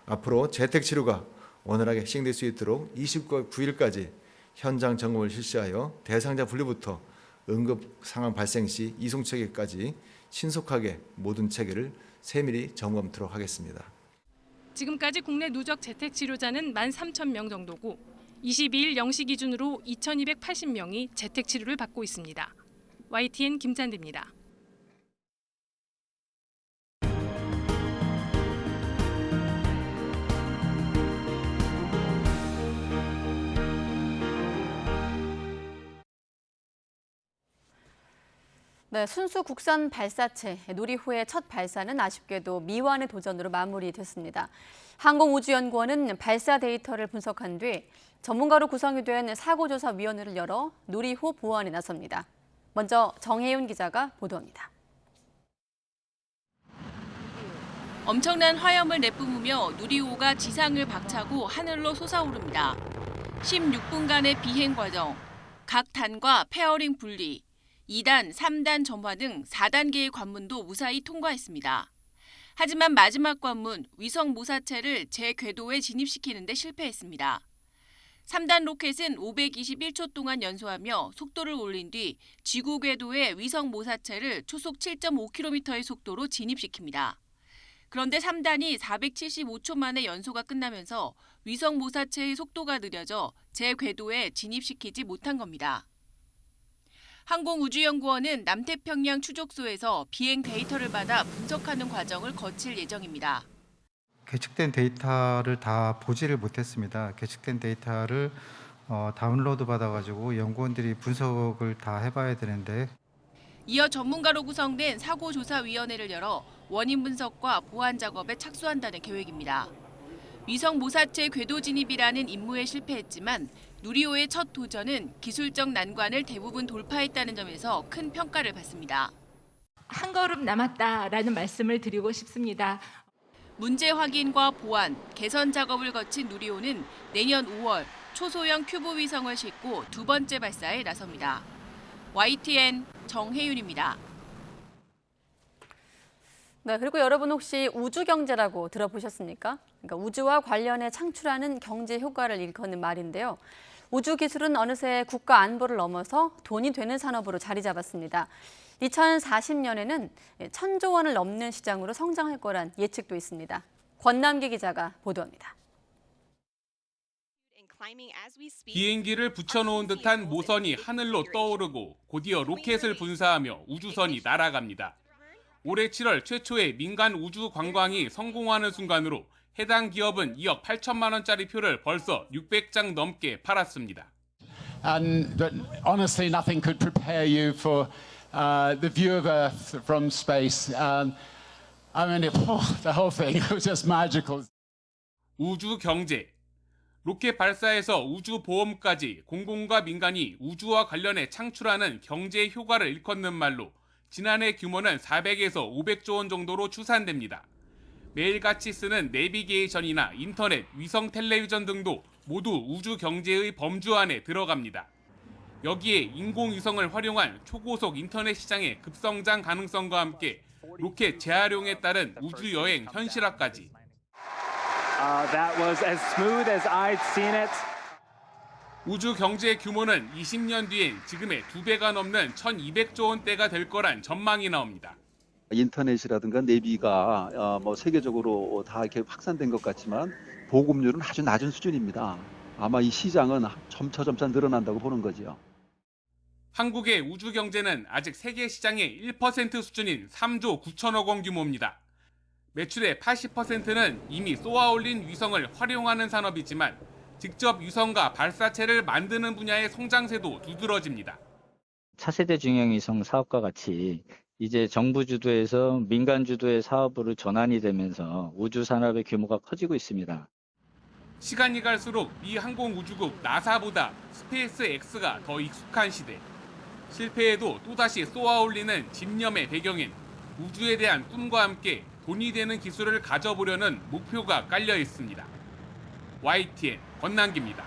앞으로 재택치료가 원활하게 시행될 수 있도록 29일까지 현장 점검을 실시하여 대상자 분류부터 응급 상황 발생 시 이송 체계까지 신속하게 모든 체계를 세밀히 점검토록 하겠습니다. 지금까지 국내 누적 재택치료자는 13,000명 정도고 22일 0시 기준으로 2,280명이 재택치료를 받고 있습니다. YTN 김찬대입니다. 네, 순수 국산 발사체 누리호의 첫 발사는 아쉽게도 미완의 도전으로 마무리됐습니다. 항공우주연구원은 발사 데이터를 분석한 뒤 전문가로 구성이 된 사고조사위원회를 열어 누리호 보완에 나섭니다. 먼저 정혜윤 기자가 보도합니다. 엄청난 화염을 내뿜으며 누리호가 지상을 박차고 하늘로 솟아오릅니다. 16분간의 비행 과정, 각 단과 페어링 분리, 2단, 3단 점화 등 4단계의 관문도 무사히 통과했습니다. 하지만 마지막 관문, 위성 모사체를 제 궤도에 진입시키는 데 실패했습니다. 3단 로켓은 521초 동안 연소하며 속도를 올린 뒤 지구 궤도에 위성 모사체를 초속 7.5km의 속도로 진입시킵니다. 그런데 3단이 475초 만에 연소가 끝나면서 위성 모사체의 속도가 느려져 제 궤도에 진입시키지 못한 겁니다. 항공우주연구원은 남태평양 추적소에서 비행 데이터를 받아 분석하는 과정을 거칠 예정입니다. 계측된 데이터를 다 보지를 못했습니다. 계측된 데이터를 다운로드 받아가지고 연구원들이 분석을 다 해봐야 되는데 이어 전문가로 구성된 사고조사위원회를 열어 원인 분석과 보완 작업에 착수한다는 계획입니다. 위성 모사체 궤도 진입이라는 임무에 실패했지만 누리호의 첫 도전은 기술적 난관을 대부분 돌파했다는 점에서 큰 평가를 받습니다. 한 걸음 남았다라는 말씀을 드리고 싶습니다. 문제 확인과 보완, 개선 작업을 거친 누리호는 내년 5월 초소형 큐브 위성을 싣고 두 번째 발사에 나섭니다. YTN 정혜윤입니다. 네, 그리고 여러분 혹시 우주 경제라고 들어보셨습니까? 그러니까 우주와 관련해 창출하는 경제 효과를 일컫는 말인데요. 우주 기술은 어느새 국가 안보를 넘어서 돈이 되는 산업으로 자리 잡았습니다. 2040년에는 1,000조 원을 넘는 시장으로 성장할 거란 예측도 있습니다. 권남기 기자가 보도합니다. 비행기를 붙여놓은 듯한 모선이 하늘로 떠오르고 곧이어 로켓을 분사하며 우주선이 날아갑니다. 올해 7월 최초의 민간 우주 관광이 성공하는 순간으로 해당 기업은 2억 8천만 원짜리 표를 벌써 600장 넘게 팔았습니다. And honestly, nothing could prepare you for the view of Earth from space. I mean, the whole thing was just magical. 우주 경제. 로켓 발사에서 우주 보험까지 공공과 민간이 우주와 관련해 창출하는 경제 효과를 일컫는 말로 지난해 규모는 400에서 500조 원 정도로 추산됩니다. 매일같이 쓰는 내비게이션이나 인터넷, 위성 텔레비전 등도 모두 우주 경제의 범주 안에 들어갑니다. 여기에 인공위성을 활용한 초고속 인터넷 시장의 급성장 가능성과 함께 로켓 재활용에 따른 우주 여행 현실화까지. That was as smooth as I'd seen it. 우주 경제 규모는 20년 뒤엔 지금의 2배가 넘는 1,200조 원대가 될 거란 전망이 나옵니다. 인터넷이라든가 내비가 세계적으로 다 이렇게 확산된 것 같지만 보급률은 아주 낮은 수준입니다. 아마 이 시장은 점차 늘어난다고 보는 거죠. 한국의 우주 경제는 아직 세계 시장의 1% 수준인 3조 9천억 원 규모입니다. 매출의 80%는 이미 쏘아올린 위성을 활용하는 산업이지만 직접 위성과 발사체를 만드는 분야의 성장세도 두드러집니다. 차세대 중형위성 사업과 같이 이제 정부 주도에서 민간 주도의 사업으로 전환이 되면서 우주 산업의 규모가 커지고 있습니다. 시간이 갈수록 미 항공우주국 나사보다 스페이스X가 더 익숙한 시대. 실패에도 또다시 쏘아올리는 집념의 배경엔 우주에 대한 꿈과 함께 돈이 되는 기술을 가져보려는 목표가 깔려 있습니다. YTN 권남기입니다.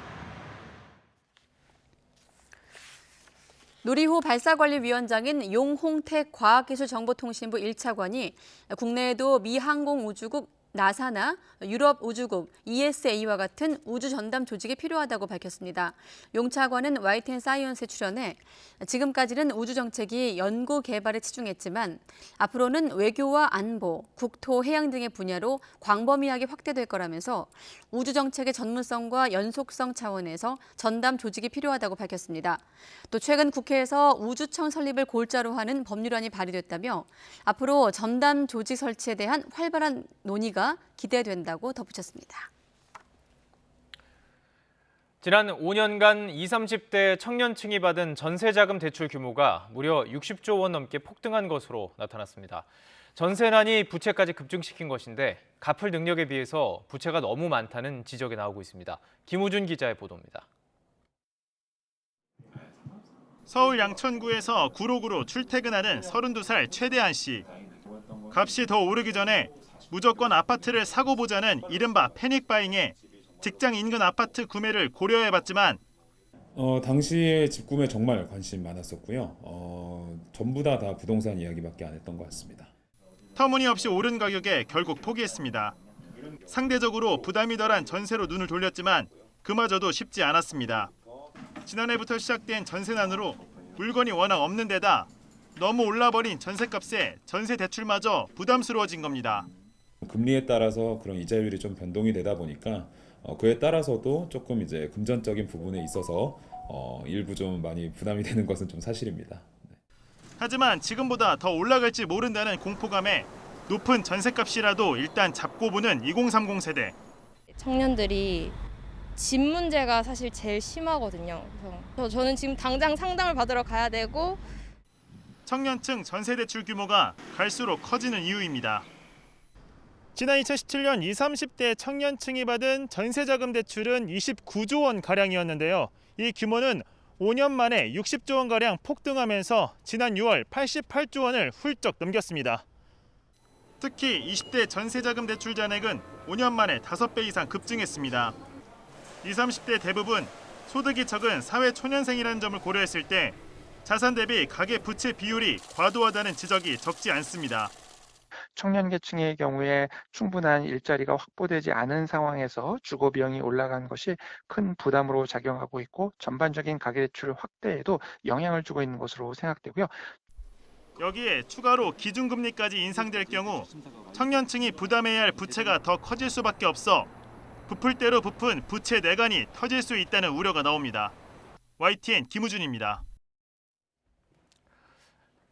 누리호 발사관리위원장인 용홍택 과학기술정보통신부 1차관이 국내에도 미 항공우주국 나사나 유럽우주국 ESA와 같은 우주 전담 조직이 필요하다고 밝혔습니다. 용 차관은 YTN 사이언스에 출연해 지금까지는 우주 정책이 연구 개발에 치중했지만 앞으로는 외교와 안보, 국토, 해양 등의 분야로 광범위하게 확대될 거라면서 우주 정책의 전문성과 연속성 차원에서 전담 조직이 필요하다고 밝혔습니다. 또 최근 국회에서 우주청 설립을 골자로 하는 법률안이 발의됐다며 앞으로 전담 조직 설치에 대한 활발한 논의가 기대된다고 덧붙였습니다. 지난 5년간 20, 30대 청년층이 받은 전세자금 대출 규모가 무려 60조 원 넘게 폭등한 것으로 나타났습니다. 전세난이 부채까지 급증시킨 것인데 갚을 능력에 비해서 부채가 너무 많다는 지적이 나오고 있습니다. 김우준 기자의 보도입니다. 서울 양천구에서 구로구로 출퇴근하는 32살 최대한 씨. 값이 더 오르기 전에 무조건 아파트를 사고 보자는 이른바 패닉바잉에 직장 인근 아파트 구매를 고려해봤지만 당시에 집 구매 정말 관심 많았었고요. 전부 다 부동산 이야기밖에 안 했던 것 같습니다. 터무니없이 오른 가격에 결국 포기했습니다. 상대적으로 부담이 덜한 전세로 눈을 돌렸지만 그마저도 쉽지 않았습니다. 지난해부터 시작된 전세난으로 물건이 워낙 없는 데다 너무 올라버린 전세값에 전세 대출마저 부담스러워진 겁니다. 금리에 따라서 그런 이자율이 좀 변동이 되다 보니까 그에 따라서도 조금 이제 금전적인 부분에 있어서 일부 좀 많이 부담이 되는 것은 좀 사실입니다. 하지만 지금보다 더 올라갈지 모른다는 공포감에 높은 전세값이라도 일단 잡고 보는 2030 세대. 청년들이 집 문제가 사실 제일 심하거든요. 그래서 저는 지금 당장 상담을 받으러 가야 되고 청년층 전세 대출 규모가 갈수록 커지는 이유입니다. 지난 2017년 20, 30대 청년층이 받은 전세자금 대출은 29조 원가량이었는데요. 이 규모는 5년 만에 60조 원가량 폭등하면서 지난 6월 88조 원을 훌쩍 넘겼습니다. 특히 20대 전세자금 대출 잔액은 5년 만에 5배 이상 급증했습니다. 20, 30대 대부분 소득이 적은 사회초년생이라는 점을 고려했을 때 자산 대비 가계 부채 비율이 과도하다는 지적이 적지 않습니다. 청년 계층의 경우에 충분한 일자리가 확보되지 않은 상황에서 주거 비용이 올라간 것이 큰 부담으로 작용하고 있고 전반적인 가계대출 확대에도 영향을 주고 있는 것으로 생각되고요. 여기에 추가로 기준금리까지 인상될 경우 청년층이 부담해야 할 부채가 더 커질 수밖에 없어 부풀 대로 부푼 부채 내간이 터질 수 있다는 우려가 나옵니다. YTN 김우준입니다.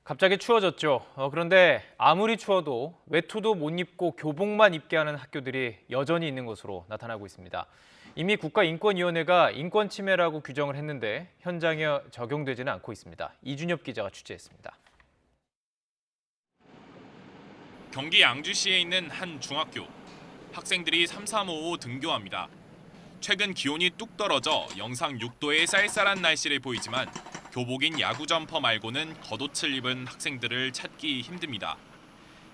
갑자기 추워졌죠. 그런데 아무리 추워도 외투도 못 입고 교복만 입게 하는 학교들이 여전히 있는 것으로 나타나고 있습니다. 이미 국가인권위원회가 인권 침해라고 규정을 했는데 현장에 적용되지는 않고 있습니다. 이준엽 기자가 취재했습니다. 경기 양주시에 있는 한 중학교. 학생들이 3355 등교합니다. 최근 기온이 뚝 떨어져 영상 6도의 쌀쌀한 날씨를 보이지만 교복인 야구 점퍼 말고는 겉옷을 입은 학생들을 찾기 힘듭니다.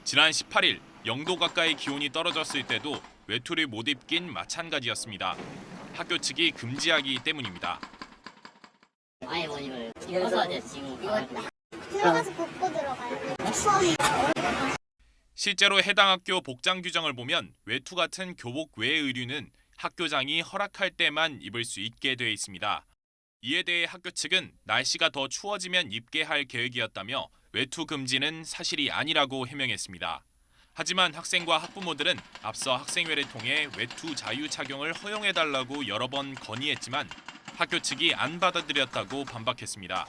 지난 18일 0도 가까이 기온이 떨어졌을 때도 외투를 못 입긴 마찬가지였습니다. 학교 측이 금지하기 때문입니다. 아예 못 입어요. 벗어야 돼 지금. 들어가서 벗고 들어가요. 실제로 해당 학교 복장 규정을 보면 외투 같은 교복 외 의류는 학교장이 허락할 때만 입을 수 있게 돼 있습니다. 이에 대해 학교 측은 날씨가 더 추워지면 입게 할 계획이었다며 외투 금지는 사실이 아니라고 해명했습니다. 하지만 학생과 학부모들은 앞서 학생회를 통해 외투 자유 착용을 허용해달라고 여러 번 건의했지만 학교 측이 안 받아들였다고 반박했습니다.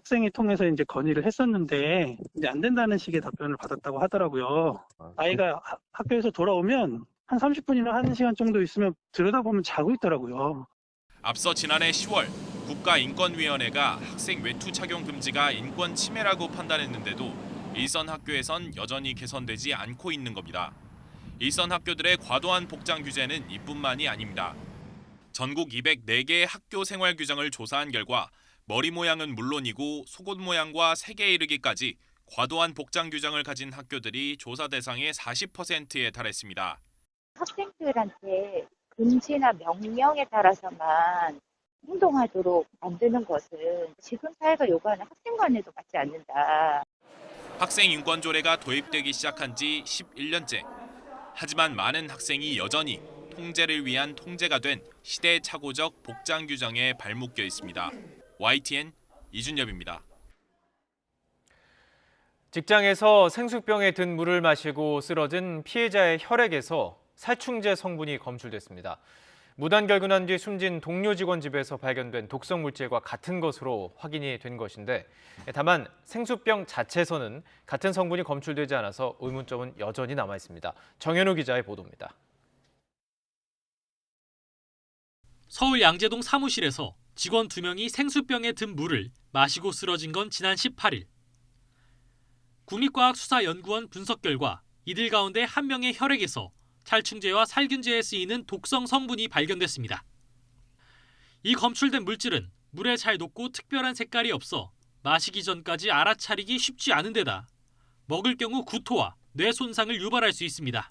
학생이 통해서 이제 건의를 했었는데 이제 안 된다는 식의 답변을 받았다고 하더라고요. 아이가 학교에서 돌아오면 한 30분이나 1시간 정도 있으면 들여다보면 자고 있더라고요. 앞서 지난해 10월 국가인권위원회가 학생 외투 착용 금지가 인권 침해라고 판단했는데도 일선 학교에선 여전히 개선되지 않고 있는 겁니다. 일선 학교들의 과도한 복장 규제는 이뿐만이 아닙니다. 전국 204개의 학교 생활 규정을 조사한 결과 머리 모양은 물론이고 속옷 모양과 색에 이르기까지 과도한 복장 규정을 가진 학교들이 조사 대상의 40%에 달했습니다. 학생들한테 금지나 명령에 따라서만 행동하도록 만드는 것은 지금 사회가 요구하는 학생 관에도 맞지 않는다. 학생 인권 조례가 도입되기 시작한 지 11년째. 하지만 많은 학생이 여전히 통제를 위한 통제가 된 시대착오적 복장 규정에 발묶여 있습니다. YTN 이준엽입니다. 직장에서 생수병에 든 물을 마시고 쓰러진 피해자의 혈액에서 살충제 성분이 검출됐습니다. 무단결근한 뒤 숨진 동료 직원 집에서 발견된 독성 물질과 같은 것으로 확인이 된 것인데, 다만 생수병 자체에서는 같은 성분이 검출되지 않아서 의문점은 여전히 남아 있습니다. 정현우 기자의 보도입니다. 서울 양재동 사무실에서 직원 2명이 생수병에 든 물을 마시고 쓰러진 건 지난 18일. 국립과학수사연구원 분석 결과 이들 가운데 1명의 혈액에서 살충제와 살균제에 쓰이는 독성 성분이 발견됐습니다. 이 검출된 물질은 물에 잘 녹고 특별한 색깔이 없어 마시기 전까지 알아차리기 쉽지 않은 데다 먹을 경우 구토와 뇌 손상을 유발할 수 있습니다.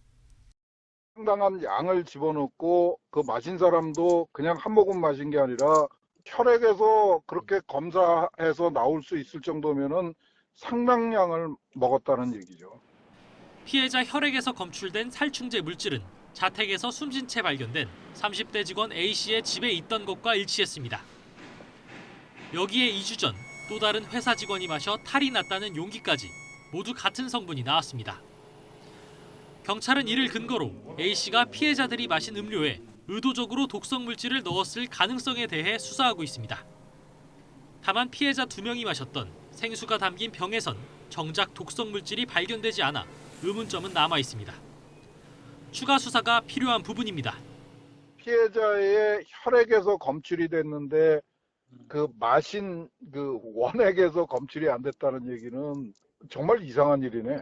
상당한 양을 집어넣고 그 마신 사람도 그냥 한 모금 마신 게 아니라 혈액에서 그렇게 검사해서 나올 수 있을 정도면은 상당량을 먹었다는 얘기죠. 피해자 혈액에서 검출된 살충제 물질은 자택에서 숨진 채 발견된 30대 직원 A씨의 집에 있던 것과 일치했습니다. 여기에 2주 전 또 다른 회사 직원이 마셔 탈이 났다는 용기까지 모두 같은 성분이 나왔습니다. 경찰은 이를 근거로 A씨가 피해자들이 마신 음료에 의도적으로 독성 물질을 넣었을 가능성에 대해 수사하고 있습니다. 다만 피해자 2명이 마셨던 생수가 담긴 병에선 정작 독성 물질이 발견되지 않아 의문점은 남아 있습니다. 추가 수사가 필요한 부분입니다. 피해자의 혈액에서 검출이 됐는데 그 마신 그 원액에서 검출이 안 됐다는 얘기는 정말 이상한 일이네.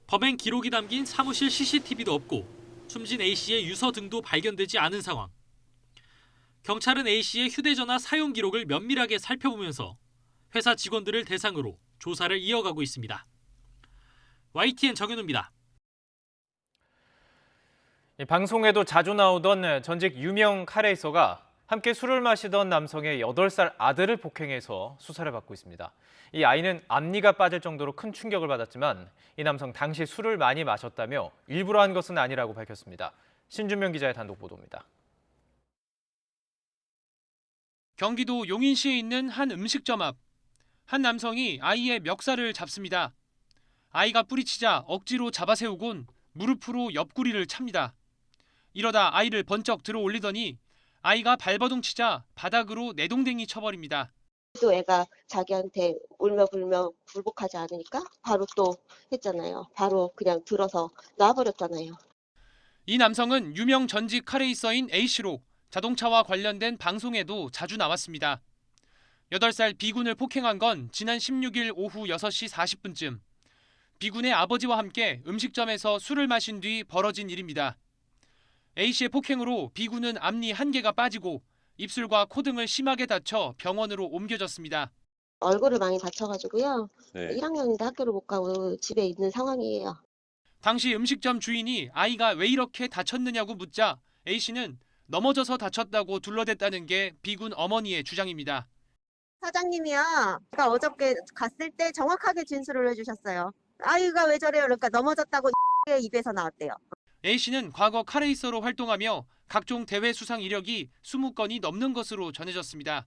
범행 기록이 담긴 사무실 CCTV도 없고 숨진 A씨의 유서 등도 발견되지 않은 상황. 경찰은 A씨의 휴대전화 사용 기록을 면밀하게 살펴보면서 회사 직원들을 대상으로 조사를 이어가고 있습니다. YTN 정현우입니다. 방송에도 자주 나오던 전직 유명 카레이서가 함께 술을 마시던 남성의 8살 아들을 폭행해서 수사를 받고 있습니다. 이 아이는 앞니가 빠질 정도로 큰 충격을 받았지만 이 남성 당시 술을 많이 마셨다며 일부러 한 것은 아니라고 밝혔습니다. 신준명 기자의 단독 보도입니다. 경기도 용인시에 있는 한 음식점 앞. 한 남성이 아이의 멱살을 잡습니다. 아이가 뿌리치자 억지로 잡아세우곤 무릎으로 옆구리를 찹니다. 이러다 아이를 번쩍 들어 올리더니 아이가 발버둥 치자 바닥으로 내동댕이 쳐버립니다. 또 애가 자기한테 울며불며 굴복하지 않으니까 바로 또 했잖아요. 바로 그냥 들어서 놔버렸잖아요. 이 남성은 유명 전직 카레이서인 A씨로 자동차와 관련된 방송에도 자주 나왔습니다. 8살 B군을 폭행한 건 지난 16일 오후 6시 40분쯤. B군의 아버지와 함께 음식점에서 술을 마신 뒤 벌어진 일입니다. A씨의 폭행으로 B군은 앞니 1개가 빠지고 입술과 코 등을 심하게 다쳐 병원으로 옮겨졌습니다. 얼굴을 많이 다쳐가지고요. 1학년인데 학교를 못 가고 집에 있는 상황이에요. 당시 음식점 주인이 아이가 왜 이렇게 다쳤느냐고 묻자 A씨는 넘어져서 다쳤다고 둘러댔다는 게 B군 어머니의 주장입니다. 사장님이요. 제가 어저께 갔을 때 정확하게 진술을 해주셨어요. 아이가 왜 저래요? 그러니까 넘어졌다고 입에서 나왔대요. A씨는 과거 카레이서로 활동하며 각종 대회 수상 이력이 20건이 넘는 것으로 전해졌습니다.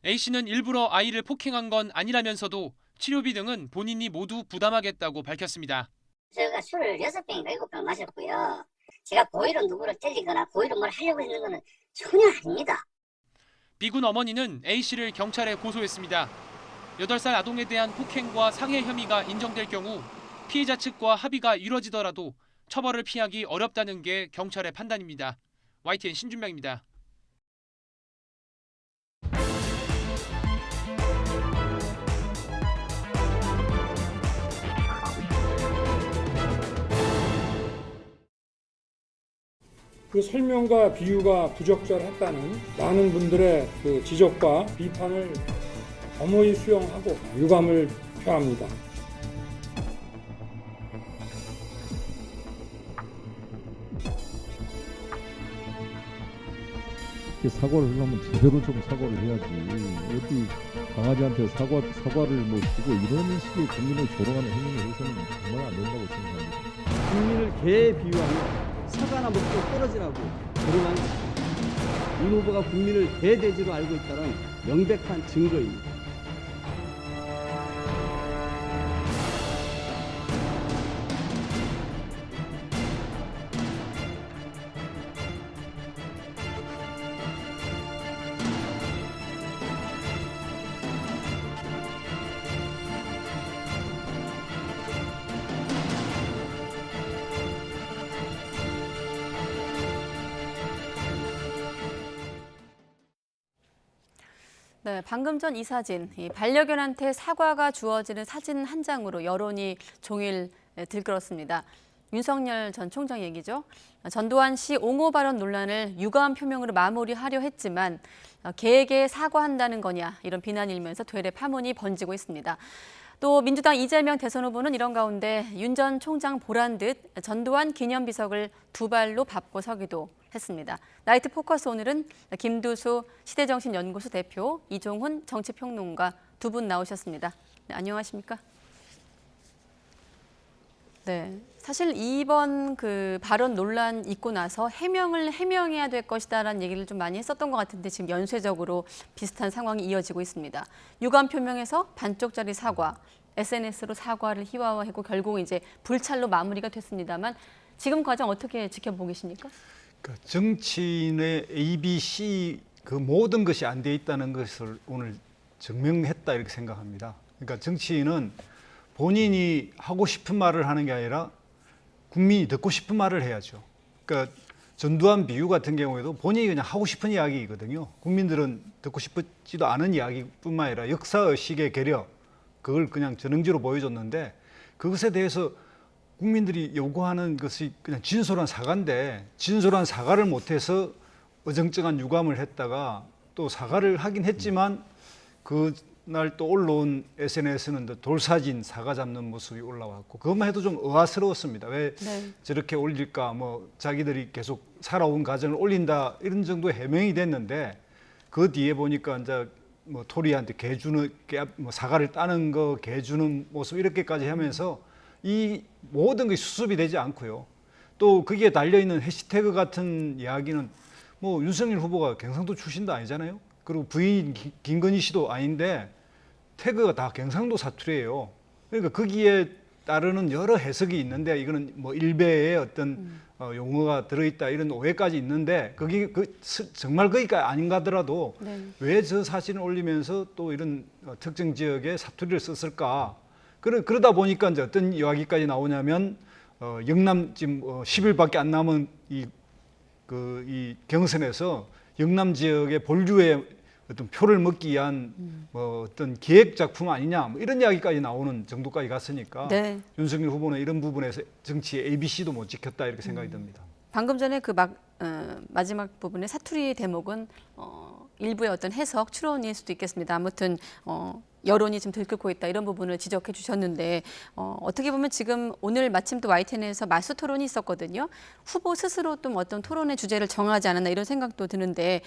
A씨는 일부러 아이를 폭행한 건 아니라면서도 치료비 등은 본인이 모두 부담하겠다고 밝혔습니다. 제가 술을 6병인가 7병 마셨고요. 제가 고의로 누구를 때리거나 고의로 뭘 하려고 했는 건 전혀 아닙니다. B군 어머니는 A씨를 경찰에 고소했습니다. 8살 아동에 대한 폭행과 상해 혐의가 인정될 경우 피해자 측과 합의가 이뤄지더라도 처벌을 피하기 어렵다는 게 경찰의 판단입니다. YTN 신준명입니다. 그 설명과 비유가 부적절했다는 많은 분들의 그 지적과 비판을 엄호히 수용하고 유감을 표합니다. 사과를 하려면 제대로 좀 사과를 해야지. 어디 강아지한테 사과를 뭐 주고 이런 식의 국민을 조롱하는 행위를 해서는 정말 안 된다고 생각합니다. 국민을 개에 비유하며 사과나 먹고 떨어지라고 조롱한 윤 후보가 국민을 개돼지로 알고 있다는 명백한 증거입니다. 네, 방금 전 이 사진, 반려견한테 사과가 주어지는 사진 한 장으로 여론이 종일 들끓었습니다. 윤석열 전 총장 얘기죠. 전두환 씨 옹호 발언 논란을 유감 표명으로 마무리하려 했지만 개에게 사과한다는 거냐 이런 비난이 일면서 되레 파문이 번지고 있습니다. 또 민주당 이재명 대선 후보는 이런 가운데 윤 전 총장 보란 듯 전두환 기념비석을 두 발로 밟고 서기도 했습니다. 나이트 포커스 오늘은 김두수 시대정신연구소 대표, 이종훈 정치평론가 두 분 나오셨습니다. 네, 안녕하십니까? 네, 사실 이번 그 발언 논란 있고 나서 해명해야 될 것이다라는 얘기를 좀 많이 했었던 것 같은데 지금 연쇄적으로 비슷한 상황이 이어지고 있습니다. 유감 표명에서 반쪽짜리 사과, SNS로 사과를 희화화하고 결국 이제 불찰로 마무리가 됐습니다만 지금 과정 어떻게 지켜보고 계십니까? 정치인의 ABC 그 모든 것이 안 돼 있다는 것을 오늘 증명했다 이렇게 생각합니다. 그러니까 정치인은 본인이 하고 싶은 말을 하는 게 아니라 국민이 듣고 싶은 말을 해야죠. 그러니까 전두환 비유 같은 경우에도 본인이 그냥 하고 싶은 이야기거든요. 국민들은 듣고 싶지도 않은 이야기뿐만 아니라 역사의식의 계력, 그걸 그냥 전형적으로 보여줬는데 그것에 대해서 국민들이 요구하는 것이 그냥 진솔한 사과인데 진솔한 사과를 못해서 어정쩡한 유감을 했다가 또 사과를 하긴 했지만 그날 또 올라온 SNS는 돌사진 사과 잡는 모습이 올라왔고 그것만 해도 좀 의아스러웠습니다. 왜 저렇게 올릴까 뭐 자기들이 계속 살아온 가정을 올린다 이런 정도의 해명이 됐는데 그 뒤에 보니까 이제 뭐 토리한테 뭐 사과를 따는 거 개 주는 모습 이렇게까지 하면서 이 모든 것이 수습이 되지 않고요. 또 거기에 달려있는 해시태그 같은 이야기는 뭐 윤석열 후보가 경상도 출신도 아니잖아요. 그리고 부인 김건희 씨도 아닌데 태그가 다 경상도 사투리예요. 그러니까 거기에 따르는 여러 해석이 있는데 이거는 뭐 일베의 어떤 용어가 들어있다 이런 오해까지 있는데 정말 거기가 아닌가 하더라도 왜 저 사진을 올리면서 또 이런 특정 지역에 사투리를 썼을까? 그러다 보니까 이제 어떤 이야기까지 나오냐면 영남 지금 10일밖에 안 남은 이 경선에서 영남 지역의 본류의 어떤 표를 먹기 위한 뭐 어떤 기획 작품 아니냐 뭐 이런 이야기까지 나오는 정도까지 갔으니까 윤석열 후보는 이런 부분에서 정치의 ABC도 못 지켰다 이렇게 생각이 듭니다. 방금 전에 그 마지막 부분의 사투리 대목은 일부의 어떤 해석 추론일 수도 있겠습니다. 아무튼 여론이 좀 들끓고 있다 이런 부분을 지적해 주셨는데 어떻게 보면 지금 오늘 마침 또 YTN에서 말수 토론이 있었거든요. 후보 스스로 또 어떤 토론의 주제를 정하지 않았나 이런 생각도 드는데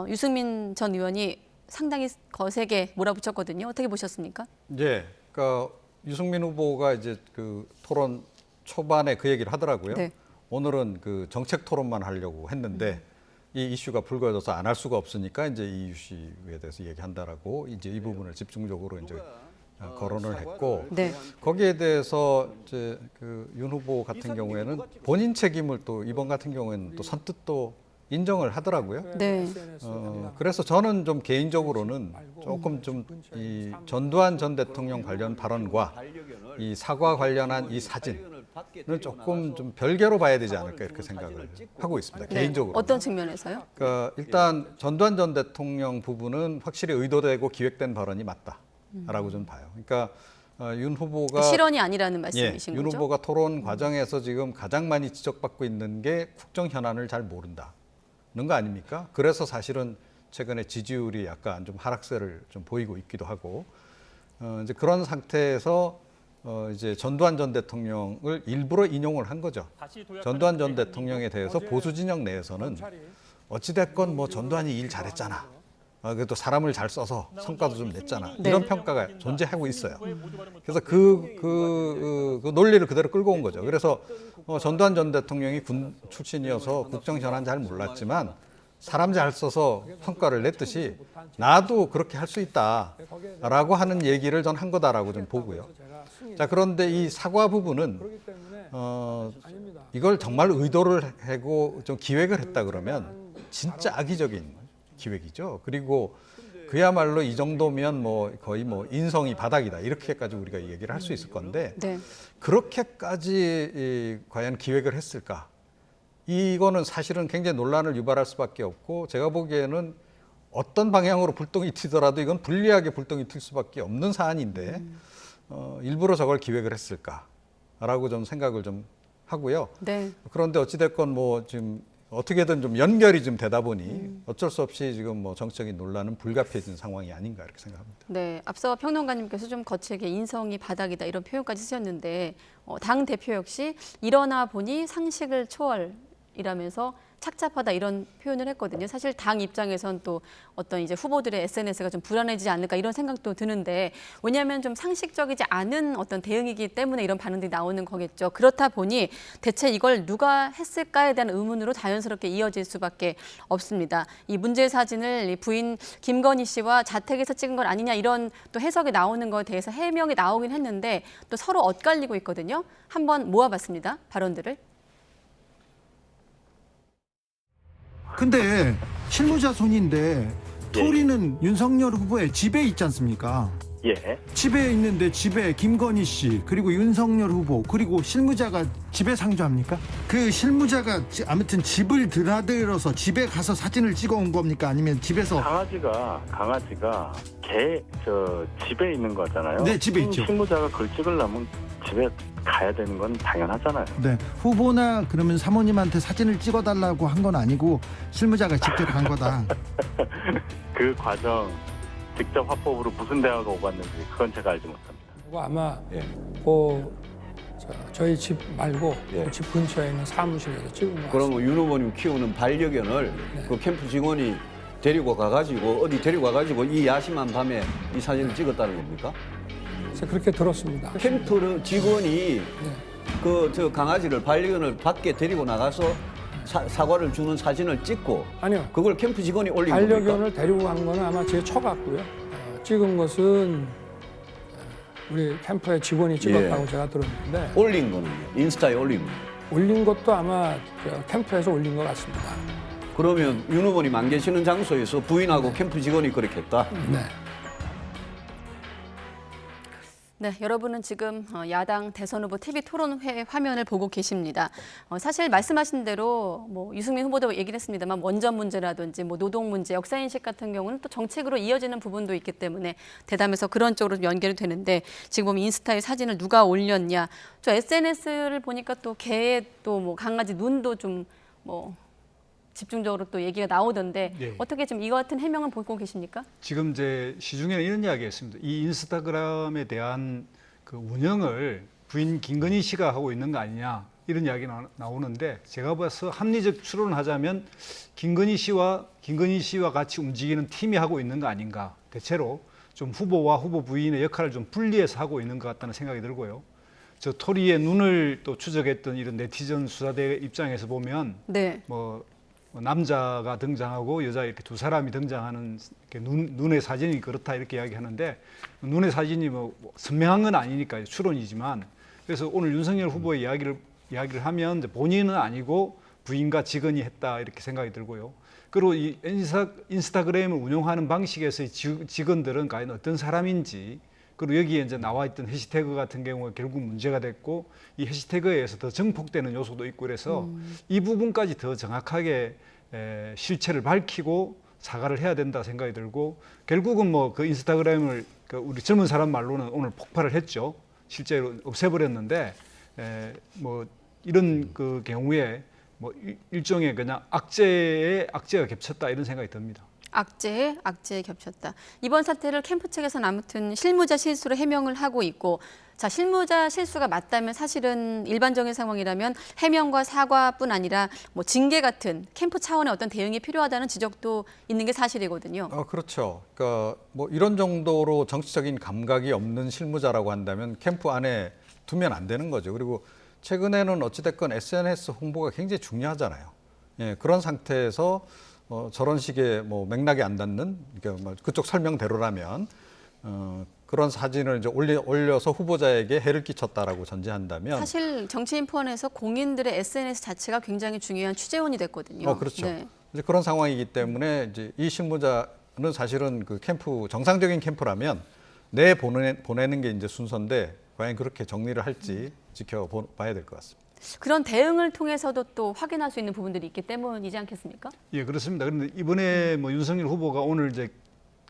유승민 전 의원이 상당히 거세게 몰아붙였거든요. 어떻게 보셨습니까? 네, 그러니까 유승민 후보가 이제 그 토론 초반에 그 얘기를 하더라고요. 네. 오늘은 그 정책 토론만 하려고 했는데 이 이슈가 불거져서 안 할 수가 없으니까 이제 이 이슈에 대해서 얘기한다라고 이제 이 부분을 집중적으로 이제 거론을 했고 거기에 대해서 이제 그 윤 후보 같은 경우에는 본인 책임을 또 이번 같은 경우에는 또 선뜻 또 인정을 하더라고요. 네. 그래서 저는 좀 개인적으로는 조금 좀 이 전두환 전 대통령 관련 발언과 이 사과 관련한 이 사진은 조금 좀 별개로 봐야 되지 않을까 이렇게 생각을 하고 있습니다. 네. 개인적으로. 어떤 측면에서요? 그러니까 일단 전두환 전 대통령 부분은 확실히 의도되고 기획된 발언이 맞다라고 저는 봐요. 그러니까 윤 후보가 실언이 아니라는 말씀이신 윤 거죠? 후보가 토론 과정에서 지금 가장 많이 지적받고 있는 게 국정 현안을 잘 모른다는 거 아닙니까? 그래서 사실은 최근에 지지율이 약간 좀 하락세를 좀 보이고 있기도 하고 이제 그런 상태에서 이제 전두환 전 대통령을 일부러 인용을 한 거죠. 전두환 전 대통령에 대해서 보수 진영 내에서는 어찌됐건 뭐 전두환이 일 잘했잖아. 그래도 사람을 잘 써서 성과도 좀 냈잖아. 네. 이런 평가가 존재하고 있어요. 그래서 그 논리를 그대로 끌고 온 거죠. 그래서 전두환 전 대통령이 군 출신이어서 국정 현안 잘 몰랐지만 사람 잘 써서 성과를 냈듯이 나도 그렇게 할 수 있다라고 하는 얘기를 전 한 거다라고 좀 보고요. 자, 그런데 이 사과 부분은 이걸 정말 의도를 하고 좀 기획을 했다 그러면 진짜 악의적인 기획이죠. 그리고 그야말로 이 정도면 뭐 거의 뭐 인성이 바닥이다 이렇게까지 우리가 얘기를 할 수 있을 건데 네. 그렇게까지 과연 기획을 했을까? 이거는 사실은 굉장히 논란을 유발할 수밖에 없고 제가 보기에는 어떤 방향으로 불똥이 튀더라도 이건 불리하게 불똥이 튈 수밖에 없는 사안인데 일부러 저걸 기획을 했을까라고 좀 생각을 좀 하고요. 네. 그런데 어찌됐건 뭐 지금 어떻게든 좀 연결이 좀 되다 보니 어쩔 수 없이 지금 뭐 정치적인 논란은 불가피해진 상황이 아닌가 이렇게 생각합니다. 네, 앞서 평론가님께서 좀 거칠게 인성이 바닥이다 이런 표현까지 쓰셨는데 당 대표 역시 일어나 보니 상식을 초월이라면서 착잡하다 이런 표현을 했거든요. 사실 당 입장에선 또 어떤 이제 후보들의 SNS가 좀 불안해지지 않을까 이런 생각도 드는데 왜냐하면 좀 상식적이지 않은 어떤 대응이기 때문에 이런 반응들이 나오는 거겠죠. 그렇다 보니 대체 이걸 누가 했을까에 대한 의문으로 자연스럽게 이어질 수밖에 없습니다. 이 문제 사진을 이 부인 김건희 씨와 자택에서 찍은 건 아니냐 이런 또 해석이 나오는 것에 대해서 해명이 나오긴 했는데 또 서로 엇갈리고 있거든요. 한번 모아봤습니다. 발언들을. 근데 실무자 손인데 토리는 윤석열 후보의 집에 있지 않습니까? 예. 집에 있는데 집에 김건희 씨 그리고 윤석열 후보 그리고 실무자가 집에 상주합니까? 그 실무자가 아무튼 집을 드나들어서 집에 가서 사진을 찍어 온 겁니까? 아니면 집에서 강아지가 집에 있는 거잖아요. 네, 집에 있죠. 실무자가 그걸 찍으려면 집에 가야 되는 건 당연하잖아요. 네, 후보나 그러면 사모님한테 사진을 찍어달라고 한 건 아니고 실무자가 직접 간 거다. 그 과정 직접 화법으로 무슨 대화가 오갔는지 그건 제가 알지 못합니다. 그거 아마 저희 집 말고 그 집 근처에 있는 사무실에서 찍은 거 같습니다. 그러면 윤 후보님 키우는 반려견을 그 캠프 직원이 데리고 가가지고 어디 데리고 가가지고 이 야심한 밤에 이 사진을 찍었다는 겁니까? 그래서 그렇게 들었습니다. 캠프 직원이 그 저 강아지를 반려견을 밖에 데리고 나가서 사과를 주는 사진을 찍고 아니요. 그걸 캠프 직원이 올린 반려견을 겁니까? 데리고 간 거는 아마 제 처같고요. 찍은 것은 우리 캠프의 직원이 찍었다고 제가 들었는데 올린 거는 인스타에 올린 거. 올린 것도 아마 캠프에서 올린 것 같습니다. 그러면 윤 후보님 안 계시는 장소에서 부인하고 캠프 직원이 그렇게 했다? 네. 네, 여러분은 지금 야당 대선 후보 TV 토론회 화면을 보고 계십니다. 사실 말씀하신 대로 뭐 유승민 후보도 얘기를 했습니다만 원전 문제라든지 뭐 노동 문제, 역사인식 같은 경우는 또 정책으로 이어지는 부분도 있기 때문에 대담해서 그런 쪽으로 연결이 되는데 지금 보면 인스타에 사진을 누가 올렸냐, 저 SNS를 보니까 또 개의 또 뭐 강아지 눈도 좀 뭐 집중적으로 또 얘기가 나오던데 네. 어떻게 좀 이거 같은 해명은 보고 계십니까? 지금 이제 시중에는 이런 이야기가 있습니다. 이 인스타그램에 대한 그 운영을 부인 김건희 씨가 하고 있는 거 아니냐 이런 이야기가 나오는데 제가 봐서 합리적 추론을 하자면 김건희 씨와 같이 움직이는 팀이 하고 있는 거 아닌가. 대체로 좀 후보와 후보 부인의 역할을 좀 분리해서 하고 있는 것 같다는 생각이 들고요. 저 토리의 눈을 또 추적했던 이런 네티즌 수사대 입장에서 보면 네. 뭐 남자가 등장하고 여자 이렇게 두 사람이 등장하는 이렇게 눈의 사진이 그렇다 이렇게 이야기하는데 눈의 사진이 뭐 선명한 건 아니니까 추론이지만 그래서 오늘 윤석열 후보의 이야기를 하면 이제 본인은 아니고 부인과 직원이 했다 이렇게 생각이 들고요. 그리고 이 인스타그램을 운영하는 방식에서의 직원들은 과연 어떤 사람인지, 그리고 여기에 이제 나와 있던 해시태그 같은 경우가 결국 문제가 됐고, 이 해시태그에 의해서 더 증폭되는 요소도 있고, 그래서 이 부분까지 더 정확하게 실체를 밝히고 사과를 해야 된다 생각이 들고, 결국은 뭐 그 인스타그램을 우리 젊은 사람 말로는 오늘 폭발을 했죠. 실제로 없애버렸는데, 뭐 이런 그 경우에 뭐 일종의 그냥 악재가 겹쳤다 이런 생각이 듭니다. 악재에 겹쳤다. 이번 사태를 캠프 측에서는 아무튼 실무자 실수로 해명을 하고 있고, 자, 실무자 실수가 맞다면 사실은 일반적인 상황이라면 해명과 사과뿐 아니라 뭐 징계 같은 캠프 차원의 어떤 대응이 필요하다는 지적도 있는 게 사실이거든요. 그렇죠. 그러니까 뭐 이런 정도로 정치적인 감각이 없는 실무자라고 한다면 캠프 안에 두면 안 되는 거죠. 그리고 최근에는 어찌됐건 SNS 홍보가 굉장히 중요하잖아요. 예, 그런 상태에서 저런 식의 뭐 맥락이 안 닿는, 그러니까 뭐 그쪽 설명대로라면 그런 사진을 이제 올려서 후보자에게 해를 끼쳤다라고 전제한다면, 사실 정치인권에서 공인들의 SNS 자체가 굉장히 중요한 취재원이 됐거든요. 그렇죠. 네. 이제 그런 상황이기 때문에 이제 이 실무자는 사실은 그 캠프, 정상적인 캠프라면 보내는 게 이제 순서인데 과연 그렇게 정리를 할지 지켜봐야 될 것 같습니다. 그런 대응을 통해서도 또 확인할 수 있는 부분들이 있기 때문이지 않겠습니까? 예, 그렇습니다. 그런데 이번에 뭐 윤석열 후보가 오늘 이제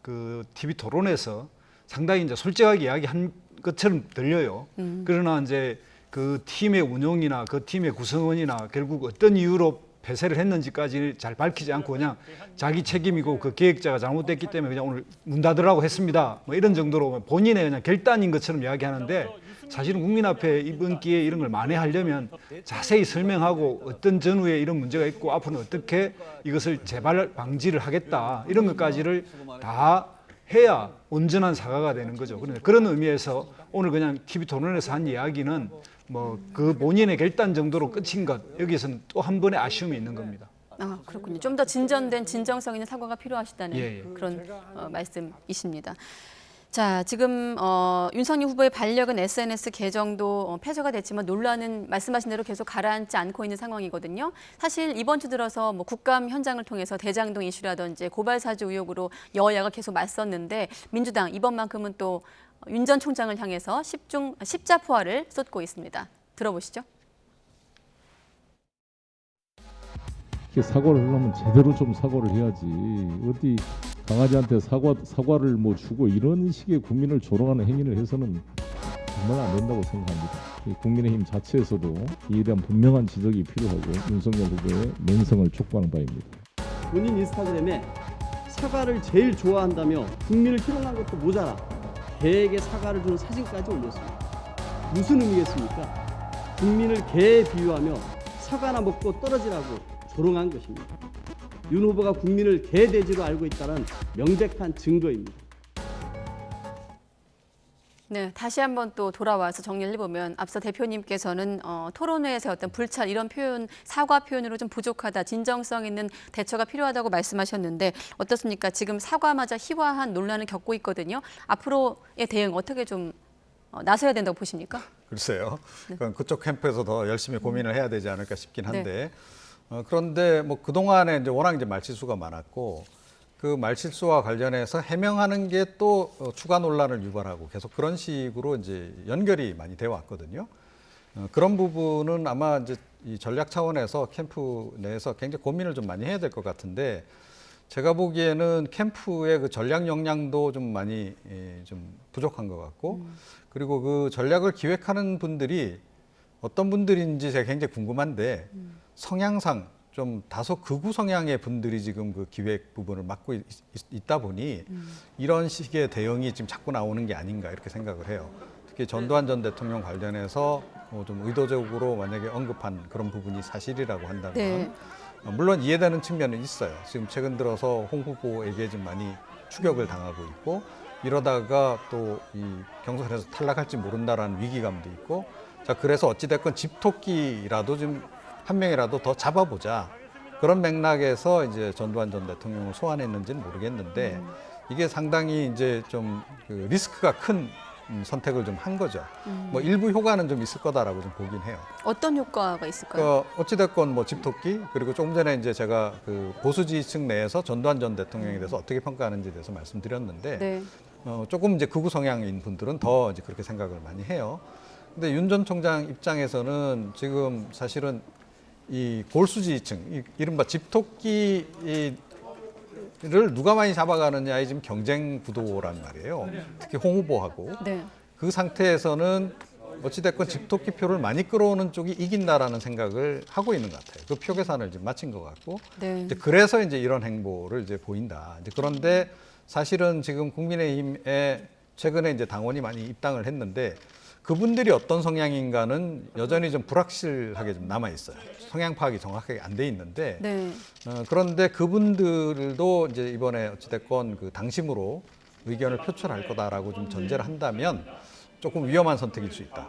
그 TV 토론에서 상당히 이제 솔직하게 이야기한 것처럼 들려요. 그러나 이제 그 팀의 운영이나 그 팀의 구성원이나 결국 어떤 이유로 폐쇄를 했는지까지 잘 밝히지 않고 그냥 자기 책임이고 그 계획자가 잘못됐기 때문에 그냥 오늘 문 닫으라고 했습니다. 뭐 이런 정도로 본인의 그냥 결단인 것처럼 이야기하는데, 사실은 국민 앞에 이번 기회에 이런 걸 만회하려면 자세히 설명하고 어떤 전후에 이런 문제가 있고 앞으로는 어떻게 이것을 재발 방지를 하겠다 이런 것까지를 다 해야 온전한 사과가 되는 거죠. 그런데 그런 의미에서 오늘 그냥 TV 토론에서 한 이야기는 뭐 그 본인의 결단 정도로 끝인 것, 여기서는 또 한 번의 아쉬움이 있는 겁니다. 그렇군요. 좀 더 진전된 진정성 있는 사과가 필요하시다는 예. 그런 말씀이십니다. 자, 지금 윤석열 후보의 반려견 SNS 계정도 폐쇄가 됐지만 논란은 말씀하신 대로 계속 가라앉지 않고 있는 상황이거든요. 사실 이번 주 들어서 뭐 국감 현장을 통해서 대장동 이슈라든지 고발 사주 의혹으로 여야가 계속 맞섰는데, 민주당 이번만큼은 또 윤 전 총장을 향해서 십자포화를 쏟고 있습니다. 들어보시죠. 사과를 하려면 제대로 좀 사과를 해야지. 어디 강아지한테 사과를 뭐 주고 이런 식의 국민을 조롱하는 행위를 해서는 정말 안 된다고 생각합니다. 국민의힘 자체에서도 이에 대한 분명한 지적이 필요하고 윤석열 후보의 맹성을 촉구하는 바입니다. 본인 인스타그램에 사과를 제일 좋아한다며 국민을 희롱한 것도 모자라 개에게 사과를 주는 사진까지 올렸습니다. 무슨 의미겠습니까? 국민을 개에 비유하며 사과나 먹고 떨어지라고 조롱한 것입니다. 윤 후보가 국민을 개돼지로 알고 있다는 명백한 증거입니다. 네, 다시 한번 또 돌아와서 정리를 해보면, 앞서 대표님께서는 토론회에서 어떤 불찰 이런 표현, 사과 표현으로 좀 부족하다, 진정성 있는 대처가 필요하다고 말씀하셨는데 어떻습니까? 지금 사과마저 희화한 논란을 겪고 있거든요. 앞으로의 대응 어떻게 좀 나서야 된다고 보십니까? 글쎄요. 그쪽 캠프에서 더 열심히 고민을 해야 되지 않을까 싶긴 한데, 그런데 뭐 그동안에 이제 워낙 이제 말실수가 많았고, 그 말실수와 관련해서 해명하는 게 또 추가 논란을 유발하고 계속 그런 식으로 이제 연결이 많이 되어 왔거든요. 그런 부분은 아마 이제 이 전략 차원에서 캠프 내에서 굉장히 고민을 좀 많이 해야 될 것 같은데, 제가 보기에는 캠프의 그 전략 역량도 좀 많이 좀 부족한 것 같고, 그리고 그 전략을 기획하는 분들이 어떤 분들인지 제가 굉장히 궁금한데, 성향상 좀 다소 극우 성향의 분들이 지금 그 기획 부분을 맡고 있다 보니 이런 식의 대응이 지금 자꾸 나오는 게 아닌가 이렇게 생각을 해요. 특히 전두환 전 대통령 관련해서 좀 의도적으로 만약에 언급한 그런 부분이 사실이라고 한다면 물론 이해되는 측면은 있어요. 지금 최근 들어서 홍 후보에게 좀 많이 추격을 당하고 있고, 이러다가 또 이 경선에서 탈락할지 모른다라는 위기감도 있고, 자, 그래서 어찌됐건 집토끼라도 좀 한 명이라도 더 잡아보자, 그런 맥락에서 이제 전두환 전 대통령을 소환했는지는 모르겠는데, 이게 상당히 이제 좀 그 리스크가 큰 선택을 좀 한 거죠. 뭐 일부 효과는 좀 있을 거다라고 좀 보긴 해요. 어떤 효과가 있을까요? 어찌됐건 뭐 집토끼 그리고 조금 전에 이제 제가 그 보수 지지층 내에서 전두환 전 대통령에 대해서 어떻게 평가하는지에 대해서 말씀드렸는데 네. 조금 이제 극우 성향인 분들은 더 이제 그렇게 생각을 많이 해요. 근데 윤 전 총장 입장에서는 지금 사실은 이 골수 지지층, 이른바 집토끼를 누가 많이 잡아가느냐의 지금 경쟁 구도란 말이에요. 특히 홍 후보하고. 네. 그 상태에서는 어찌됐건 집토끼 표를 많이 끌어오는 쪽이 이긴다라는 생각을 하고 있는 것 같아요. 그 표 계산을 지금 마친 것 같고. 네. 이제 그래서 이제 이런 행보를 이제 보인다. 이제 그런데 사실은 지금 국민의힘에 최근에 이제 당원이 많이 입당을 했는데 그분들이 어떤 성향인가는 여전히 좀 불확실하게 좀 남아 있어요. 성향 파악이 정확하게 안 돼 있는데 네. 그런데 그분들도 이제 이번에 어찌됐건 그 당심으로 의견을 표출할 거다라고 좀 전제를 한다면 조금 위험한 선택일 수 있다.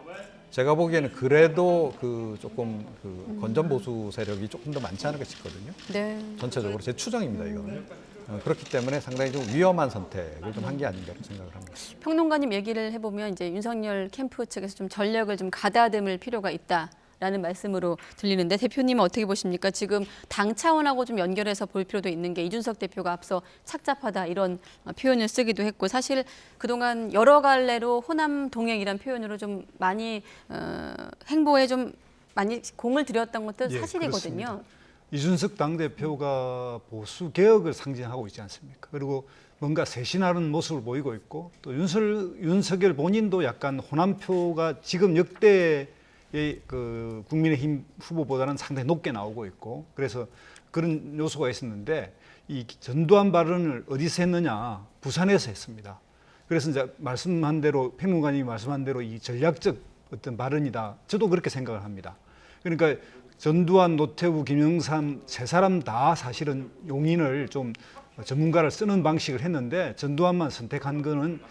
제가 보기에는 그래도 그 조금 그 건전 보수 세력이 조금 더 많지 않을까 싶거든요. 네. 전체적으로 제 추정입니다, 이거는. 그렇기 때문에 상당히 좀 위험한 선택을 좀 한 게 아닌가 생각을 합니다. 평론가님 얘기를 해보면 이제 윤석열 캠프 측에서 좀 전력을 좀 가다듬을 필요가 있다라는 말씀으로 들리는데 대표님은 어떻게 보십니까? 지금 당 차원하고 좀 연결해서 볼 필요도 있는 게 이준석 대표가 앞서 착잡하다 이런 표현을 쓰기도 했고 사실 그동안 여러 갈래로 호남 동행이란 표현으로 좀 많이 행보에 좀 많이 공을 들였던 것도 사실이거든요. 그렇습니다. 이준석 당대표가 보수 개혁을 상징하고 있지 않습니까? 그리고 뭔가 쇄신하는 모습을 보이고 있고 또 윤석열 본인도 약간 호남표가 지금 역대의 그 국민의힘 후보보다는 상당히 높게 나오고 있고 그래서 그런 요소가 있었는데 이 전두환 발언을 어디서 했느냐? 부산에서 했습니다. 그래서 이제 말씀한 대로 평론가님이 말씀한 대로 이 전략적 어떤 발언이다. 저도 그렇게 생각을 합니다. 그러니까 전두환, 노태우, 김영삼 세 사람 다 사실은 용인을 좀 전문가를 쓰는 방식을 했는데 전두환만 선택한 거는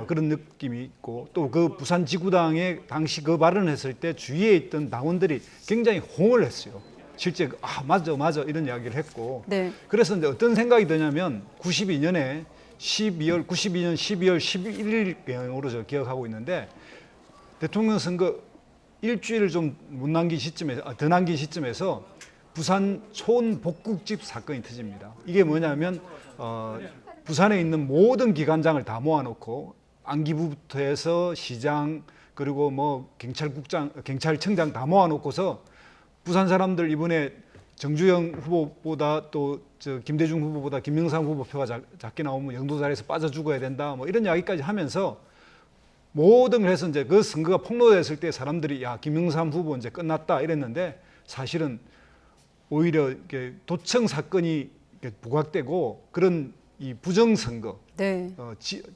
그런 느낌이 있고 또 그 부산 지구당에 당시 그 발언을 했을 때 주위에 있던 당원들이 굉장히 호응을 했어요. 실제 맞아 이런 이야기를 했고 네. 그래서 이제 어떤 생각이 드냐면 92년 12월 11일경으로 저 기억하고 있는데 대통령 선거 일주일을 좀 더 남긴 시점에서 부산 초원 복국집 사건이 터집니다. 이게 뭐냐면 부산에 있는 모든 기관장을 다 모아놓고 안기부부터 해서 시장 그리고 뭐 경찰청장 다 모아놓고서 부산 사람들 이번에 정주영 후보보다 또 김대중 후보보다 김영삼 후보 표가 작게 나오면 영도자리에서 빠져 죽어야 된다 뭐 이런 이야기까지 하면서 모든 걸 해서 이제 그 선거가 폭로됐을 때 사람들이 야 김영삼 후보 이제 끝났다 이랬는데 사실은 오히려 이렇게 도청 사건이 부각되고 그런 이 부정선거, 네.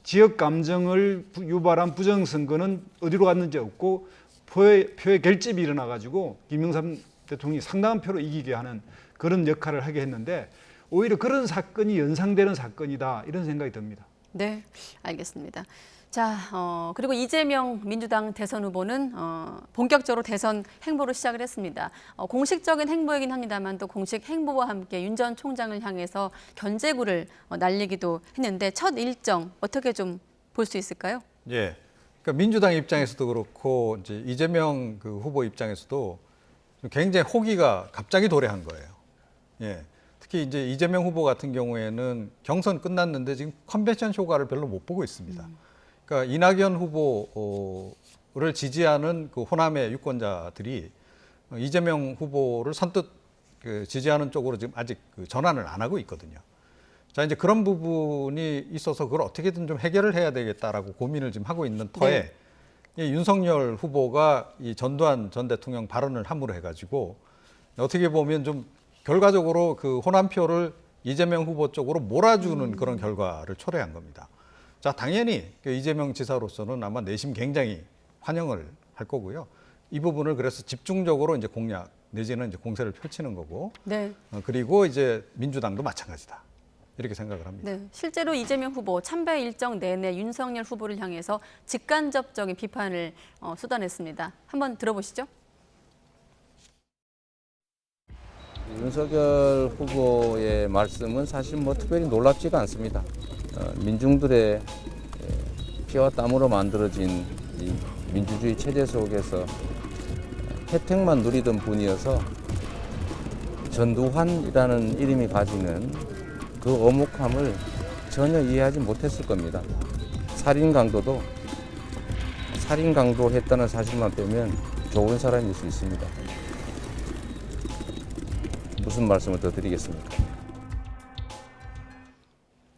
지역 감정을 유발한 부정선거는 어디로 갔는지 없고 표의 결집이 일어나가지고 김영삼 대통령이 상당한 표로 이기게 하는 그런 역할을 하게 했는데 오히려 그런 사건이 연상되는 사건이다 이런 생각이 듭니다. 네, 알겠습니다. 자, 그리고 이재명 민주당 대선 후보는 본격적으로 대선 행보를 시작을 했습니다. 공식적인 행보이긴 합니다만 또 공식 행보와 함께 윤 전 총장을 향해서 견제구를 날리기도 했는데 첫 일정 어떻게 좀 볼 수 있을까요? 예, 그러니까 민주당 입장에서도 그렇고 이제 이재명 그 후보 입장에서도 굉장히 호기가 갑자기 도래한 거예요. 예. 특히 이제 이재명 후보 같은 경우에는 경선 끝났는데 지금 컨벤션 효과를 별로 못 보고 있습니다. 그러니까 이낙연 후보를 지지하는 그 호남의 유권자들이 이재명 후보를 선뜻 지지하는 쪽으로 지금 아직 전환을 안 하고 있거든요. 자, 이제 그런 부분이 있어서 그걸 어떻게든 좀 해결을 해야 되겠다라고 고민을 지금 하고 있는 터에 이 윤석열 후보가 이 전두환 전 대통령 발언을 함으로 해가지고 어떻게 보면 좀 결과적으로 그 호남표를 이재명 후보 쪽으로 몰아주는 그런 결과를 초래한 겁니다. 자, 당연히 이재명 지사로서는 아마 내심 굉장히 환영을 할 거고요. 이 부분을 그래서 집중적으로 이제 공략 내지는 이제 공세를 펼치는 거고, 네. 그리고 이제 민주당도 마찬가지다 이렇게 생각을 합니다. 네, 실제로 이재명 후보 참배 일정 내내 윤석열 후보를 향해서 직간접적인 비판을 쏟아냈습니다. 한번 들어보시죠. 윤석열 후보의 말씀은 사실 뭐 특별히 놀랍지가 않습니다. 민중들의 피와 땀으로 만들어진 이 민주주의 체제 속에서 혜택만 누리던 분이어서 전두환이라는 이름이 가지는 그 엄혹함을 전혀 이해하지 못했을 겁니다. 살인 강도도 살인 강도했다는 사실만 빼면 좋은 사람일 수 있습니다. 무슨 말씀을 더 드리겠습니까?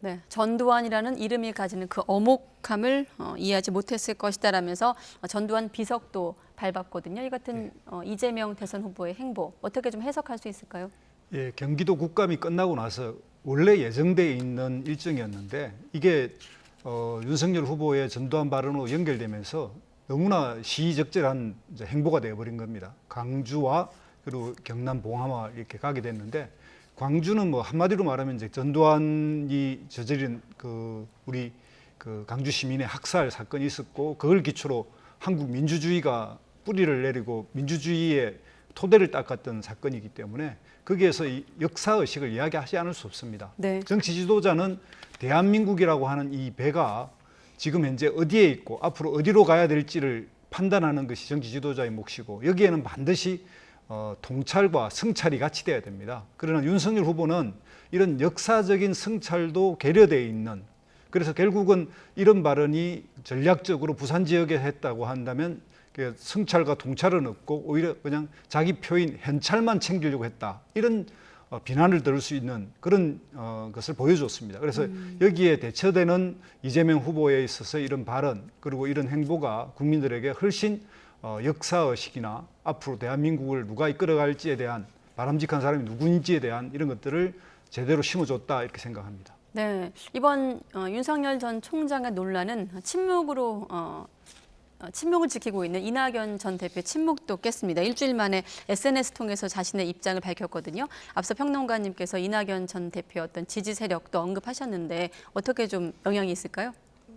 네, 전두환이라는 이름이 가지는 그 엄혹함을 이해하지 못했을 것이다라면서 전두환 비석도 밟았거든요. 이 같은 이재명 대선 후보의 행보 어떻게 좀 해석할 수 있을까요? 예, 경기도 국감이 끝나고 나서 원래 예정돼 있는 일정이었는데 이게 윤석열 후보의 전두환 발언으로 연결되면서 너무나 시의적절한 행보가 되어버린 겁니다. 광주와 그리고 경남 봉하마 이렇게 가게 됐는데 광주는 뭐 한마디로 말하면 이제 전두환이 저지른 우리 광주 시민의 학살 사건이 있었고 그걸 기초로 한국 민주주의가 뿌리를 내리고 민주주의의 토대를 닦았던 사건이기 때문에 거기에서 이 역사의식을 이야기하지 않을 수 없습니다. 네. 정치 지도자는 대한민국이라고 하는 이 배가 지금 현재 어디에 있고 앞으로 어디로 가야 될지를 판단하는 것이 정치 지도자의 몫이고 여기에는 반드시 통찰과 성찰이 같이 돼야 됩니다. 그러나 윤석열 후보는 이런 역사적인 성찰도 계려되어 있는, 그래서 결국은 이런 발언이 전략적으로 부산 지역에 했다고 한다면 성찰과 통찰은 없고 오히려 그냥 자기 표인 현찰만 챙기려고 했다, 이런 비난을 들을 수 있는 그런 것을 보여줬습니다. 그래서 여기에 대처되는 이재명 후보에 있어서 이런 발언 그리고 이런 행보가 국민들에게 훨씬 역사의식이나 앞으로 대한민국을 누가 이끌어갈지에 대한 바람직한 사람이 누구인지에 대한 이런 것들을 제대로 심어줬다 이렇게 생각합니다. 네, 이번 윤석열 전 총장의 논란은 침묵을 지키고 있는 이낙연 전 대표의 침묵도 깼습니다. 일주일 만에 SNS 통해서 자신의 입장을 밝혔거든요. 앞서 평론가님께서 이낙연 전 대표의 어떤 지지 세력도 언급하셨는데 어떻게 좀 영향이 있을까요?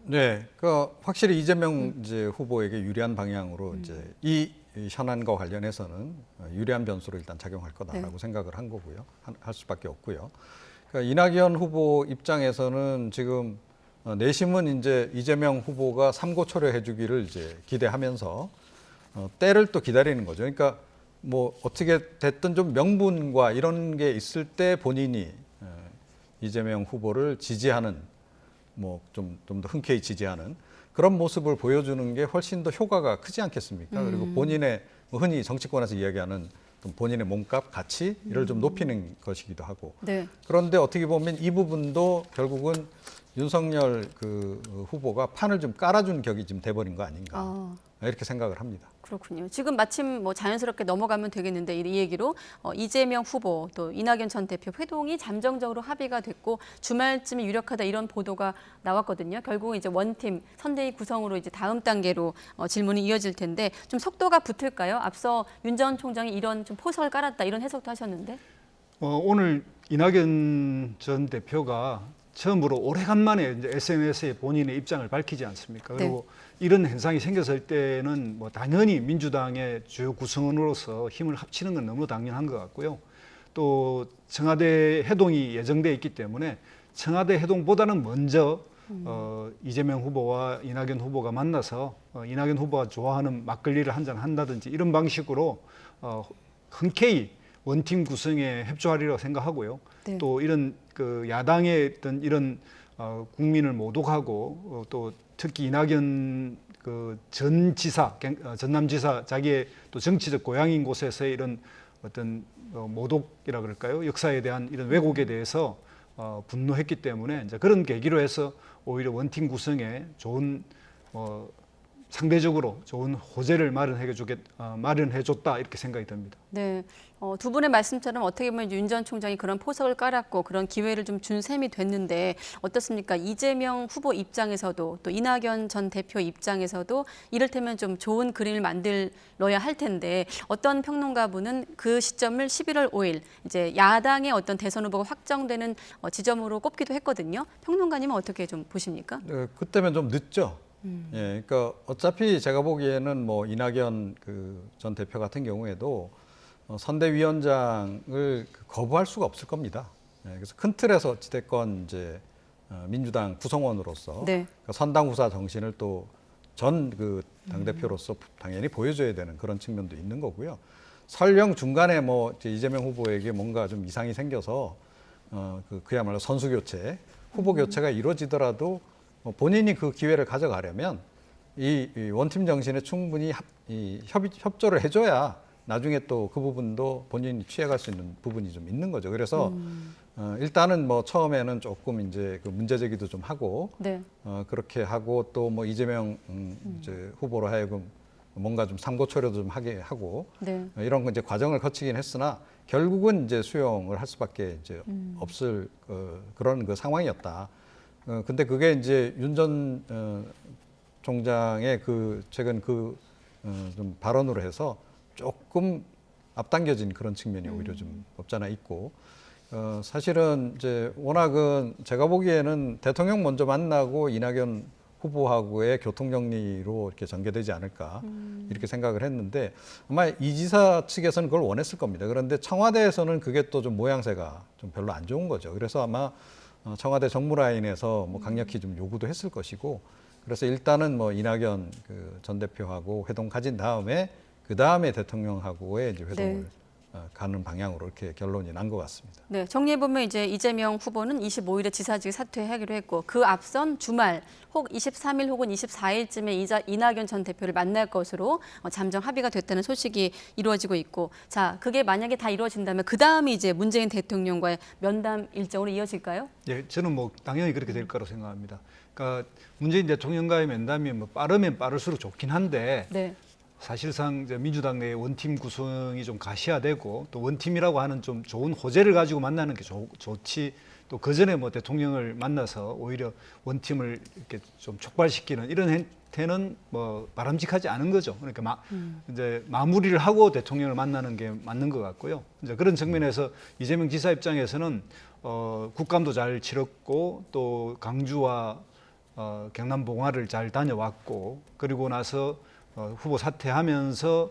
네, 확실히 이재명 이제 후보에게 유리한 방향으로 이제 이 현안과 관련해서는 유리한 변수로 일단 작용할 거다라고 생각을 한 거고요. 할 수밖에 없고요. 그러니까 이낙연 후보 입장에서는 지금 내심은 이제 이재명 후보가 삼고 초려해 주기를 이제 기대하면서 때를 또 기다리는 거죠. 그러니까 뭐 어떻게 됐든 좀 명분과 이런 게 있을 때 본인이 이재명 후보를 지지하는 뭐 좀 더 흔쾌히 지지하는 그런 모습을 보여주는 게 훨씬 더 효과가 크지 않겠습니까? 그리고 본인의 흔히 정치권에서 이야기하는 본인의 몸값, 가치 이를 좀 높이는 것이기도 하고. 네. 그런데 어떻게 보면 이 부분도 결국은 윤석열 후보가 판을 좀 깔아준 격이 지금 돼버린 거 아닌가 이렇게 생각을 합니다. 그렇군요. 지금 마침 뭐 자연스럽게 넘어가면 되겠는데 이 얘기로 이재명 후보 또 이낙연 전 대표 회동이 잠정적으로 합의가 됐고 주말쯤이 유력하다 이런 보도가 나왔거든요. 결국은 이제 원팀 선대위 구성으로 이제 다음 단계로 질문이 이어질 텐데 좀 속도가 붙을까요? 앞서 윤 전 총장이 이런 좀 포석을 깔았다 이런 해석도 하셨는데. 오늘 이낙연 전 대표가 처음으로 오래간만에 이제 SNS에 본인의 입장을 밝히지 않습니까? 그리고 이런 현상이 생겼을 때는 뭐 당연히 민주당의 주요 구성원으로서 힘을 합치는 건 너무 당연한 것 같고요. 또 청와대 회동이 예정돼 있기 때문에 청와대 회동보다는 먼저 이재명 후보와 이낙연 후보가 만나서 이낙연 후보가 좋아하는 막걸리를 한잔 한다든지 이런 방식으로 흔쾌히 원팀 구성에 협조하리라고 생각하고요. 또 이런 야당의 어떤 이런 국민을 모독하고 또 특히 이낙연 전 지사, 전남지사 자기의 또 정치적 고향인 곳에서의 이런 어떤 모독이라 그럴까요? 역사에 대한 이런 왜곡에 대해서 분노했기 때문에 이제 그런 계기로 해서 오히려 원팀 구성에 좋은 상대적으로 좋은 호재를 마련해줬다 이렇게 생각이 듭니다. 네, 두 분의 말씀처럼 어떻게 보면 윤 전 총장이 그런 포석을 깔았고 그런 기회를 좀 준 셈이 됐는데 어떻습니까? 이재명 후보 입장에서도 또 이낙연 전 대표 입장에서도 이를테면 좀 좋은 그림을 만들어야 할 텐데 어떤 평론가분은 그 시점을 11월 5일 이제 야당의 어떤 대선 후보가 확정되는 지점으로 꼽기도 했거든요. 평론가님은 어떻게 좀 보십니까? 그때면 좀 늦죠. 예, 그러니까 어차피 제가 보기에는 뭐 이낙연 전 대표 같은 경우에도 선대위원장을 거부할 수가 없을 겁니다. 예, 그래서 큰 틀에서 어찌됐건 이제 민주당 구성원으로서 네. 그 선당 후사 정신을 또 전 그 당대표로서 당연히 보여줘야 되는 그런 측면도 있는 거고요. 설령 중간에 뭐 이재명 후보에게 뭔가 좀 이상이 생겨서 그야말로 선수 교체, 후보 교체가 이루어지더라도 본인이 그 기회를 가져가려면 이 원팀 정신에 충분히 협조를 해줘야 나중에 또 그 부분도 본인이 취해갈 수 있는 부분이 좀 있는 거죠. 그래서 일단은 뭐 처음에는 조금 이제 그 문제 제기도 좀 하고 네. 그렇게 하고 또 뭐 이재명 이제 후보로 하여금 뭔가 좀 삼고 초려도 좀 하게 하고 네. 이런 이제 과정을 거치긴 했으나 결국은 이제 수용을 할 수밖에 이제 없을 그런 그 상황이었다. 근데 그게 이제 윤 전 총장의 그 최근 좀 발언으로 해서 조금 앞당겨진 그런 측면이 오히려 좀 없지 않아 있고 사실은 이제 워낙은 제가 보기에는 대통령 먼저 만나고 이낙연 후보하고의 교통정리로 이렇게 전개되지 않을까 이렇게 생각을 했는데 아마 이 지사 측에서는 그걸 원했을 겁니다. 그런데 청와대에서는 그게 또 좀 모양새가 좀 별로 안 좋은 거죠. 그래서 아마 청와대 정무라인에서 뭐 강력히 좀 요구도 했을 것이고 그래서 일단은 뭐 이낙연 그 전 대표하고 회동 가진 다음에 그 다음에 대통령하고의 이제 회동을 가는 방향으로 이렇게 결론이 난 것 같습니다. 네, 정리해보면 이제 이재명 후보는 25일에 지사직 사퇴하기로 했고 그 앞선 주말 혹 23일 혹은 24일쯤에 이낙연 전 대표를 만날 것으로 잠정 합의가 됐다는 소식이 이루어지고 있고 자, 그게 만약에 다 이루어진다면 그 다음이 이제 문재인 대통령과의 면담 일정으로 이어질까요? 예, 저는 뭐 당연히 그렇게 될 거라고 생각합니다. 그러니까 문재인 대통령과의 면담이 뭐 빠르면 빠를수록 좋긴 한데 네. 사실상 이제 민주당 내 원팀 구성이 좀 가시화되고 또 원팀이라고 하는 좀 좋은 호재를 가지고 만나는 게 좋지 또 그 전에 뭐 대통령을 만나서 오히려 원팀을 이렇게 좀 촉발시키는 이런 행태는 뭐 바람직하지 않은 거죠. 그러니까 이제 마무리를 하고 대통령을 만나는 게 맞는 것 같고요. 이제 그런 측면에서 이재명 지사 입장에서는 국감도 잘 치렀고 또 강주와 경남 봉화를 잘 다녀왔고 그리고 나서 후보 사퇴하면서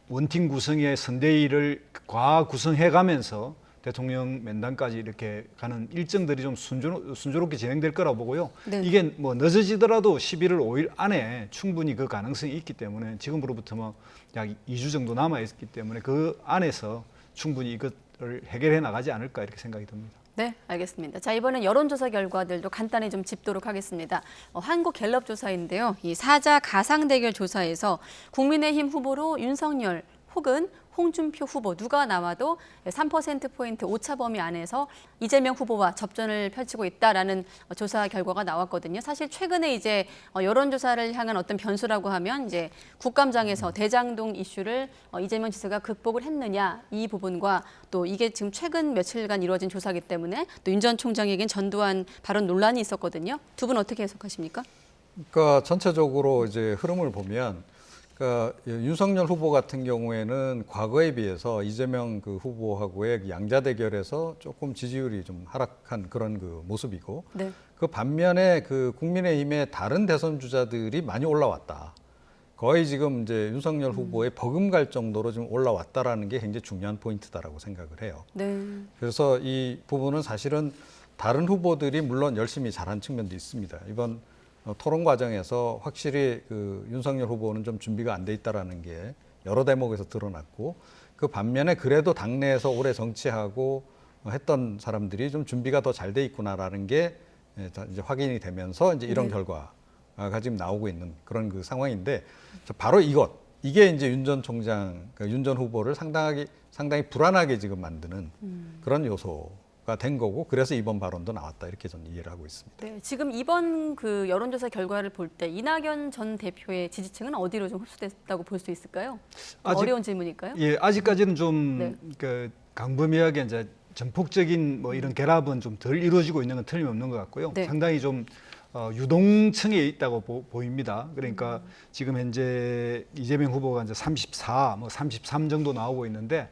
원팀 구성의 선대위를 과구성해가면서 대통령 면담까지 이렇게 가는 일정들이 좀 순조롭게 진행될 거라고 보고요. 네. 이게 뭐 늦어지더라도 11월 5일 안에 충분히 그 가능성이 있기 때문에 지금으로부터 뭐 약 2주 정도 남아 있기 때문에 그 안에서 충분히 이것을 해결해 나가지 않을까 이렇게 생각이 듭니다. 네, 알겠습니다. 자, 이번엔 여론조사 결과들도 간단히 좀 짚도록 하겠습니다. 한국갤럽 조사인데요. 이 사자 가상대결 조사에서 국민의힘 후보로 윤석열 혹은 홍준표 후보 누가 나와도 3%포인트 오차 범위 안에서 이재명 후보와 접전을 펼치고 있다라는 조사 결과가 나왔거든요. 사실 최근에 이제 여론조사를 향한 어떤 변수라고 하면 이제 국감장에서 대장동 이슈를 이재명 지사가 극복을 했느냐 이 부분과 또 이게 지금 최근 며칠간 이루어진 조사이기 때문에 또 윤 전 총장에겐 전두환 발언 논란이 있었거든요. 두 분 어떻게 해석하십니까? 그러니까 전체적으로 이제 흐름을 보면 그러니까 윤석열 후보 같은 경우에는 과거에 비해서 이재명 그 후보하고의 양자 대결에서 조금 지지율이 좀 하락한 그런 그 모습이고 네. 그 반면에 그 국민의힘의 다른 대선 주자들이 많이 올라왔다. 거의 지금 이제 윤석열 후보에 버금갈 정도로 좀 올라왔다라는 게 굉장히 중요한 포인트다라고 생각을 해요. 네. 그래서 이 부분은 사실은 다른 후보들이 물론 열심히 잘한 측면도 있습니다. 이번 토론 과정에서 확실히 그 윤석열 후보는 좀 준비가 안 돼 있다라는 게 여러 대목에서 드러났고 그 반면에 그래도 당내에서 오래 정치하고 했던 사람들이 좀 준비가 더 잘 돼 있구나라는 게 이제 확인이 되면서 이제 이런 결과가 지금 나오고 있는 그런 그 상황인데 바로 이게 이제 윤 전 총장, 윤 전 후보를 상당히 불안하게 지금 만드는 그런 요소가 된 거고 그래서 이번 발언도 나왔다 이렇게 저는 이해를 하고 있습니다. 네, 지금 이번 그 여론조사 결과를 볼 때 이낙연 전 대표의 지지층은 어디로 좀 흡수됐다고 볼 수 있을까요? 어려운 질문일까요? 예, 아직까지는 좀 네. 그 강범위하게 이제 전폭적인 뭐 이런 결합은 좀 덜 이루어지고 있는 건 틀림없는 것 같고요. 네. 상당히 좀 유동층에 있다고 보입니다. 그러니까 지금 현재 이재명 후보가 이제 34, 뭐 33 정도 나오고 있는데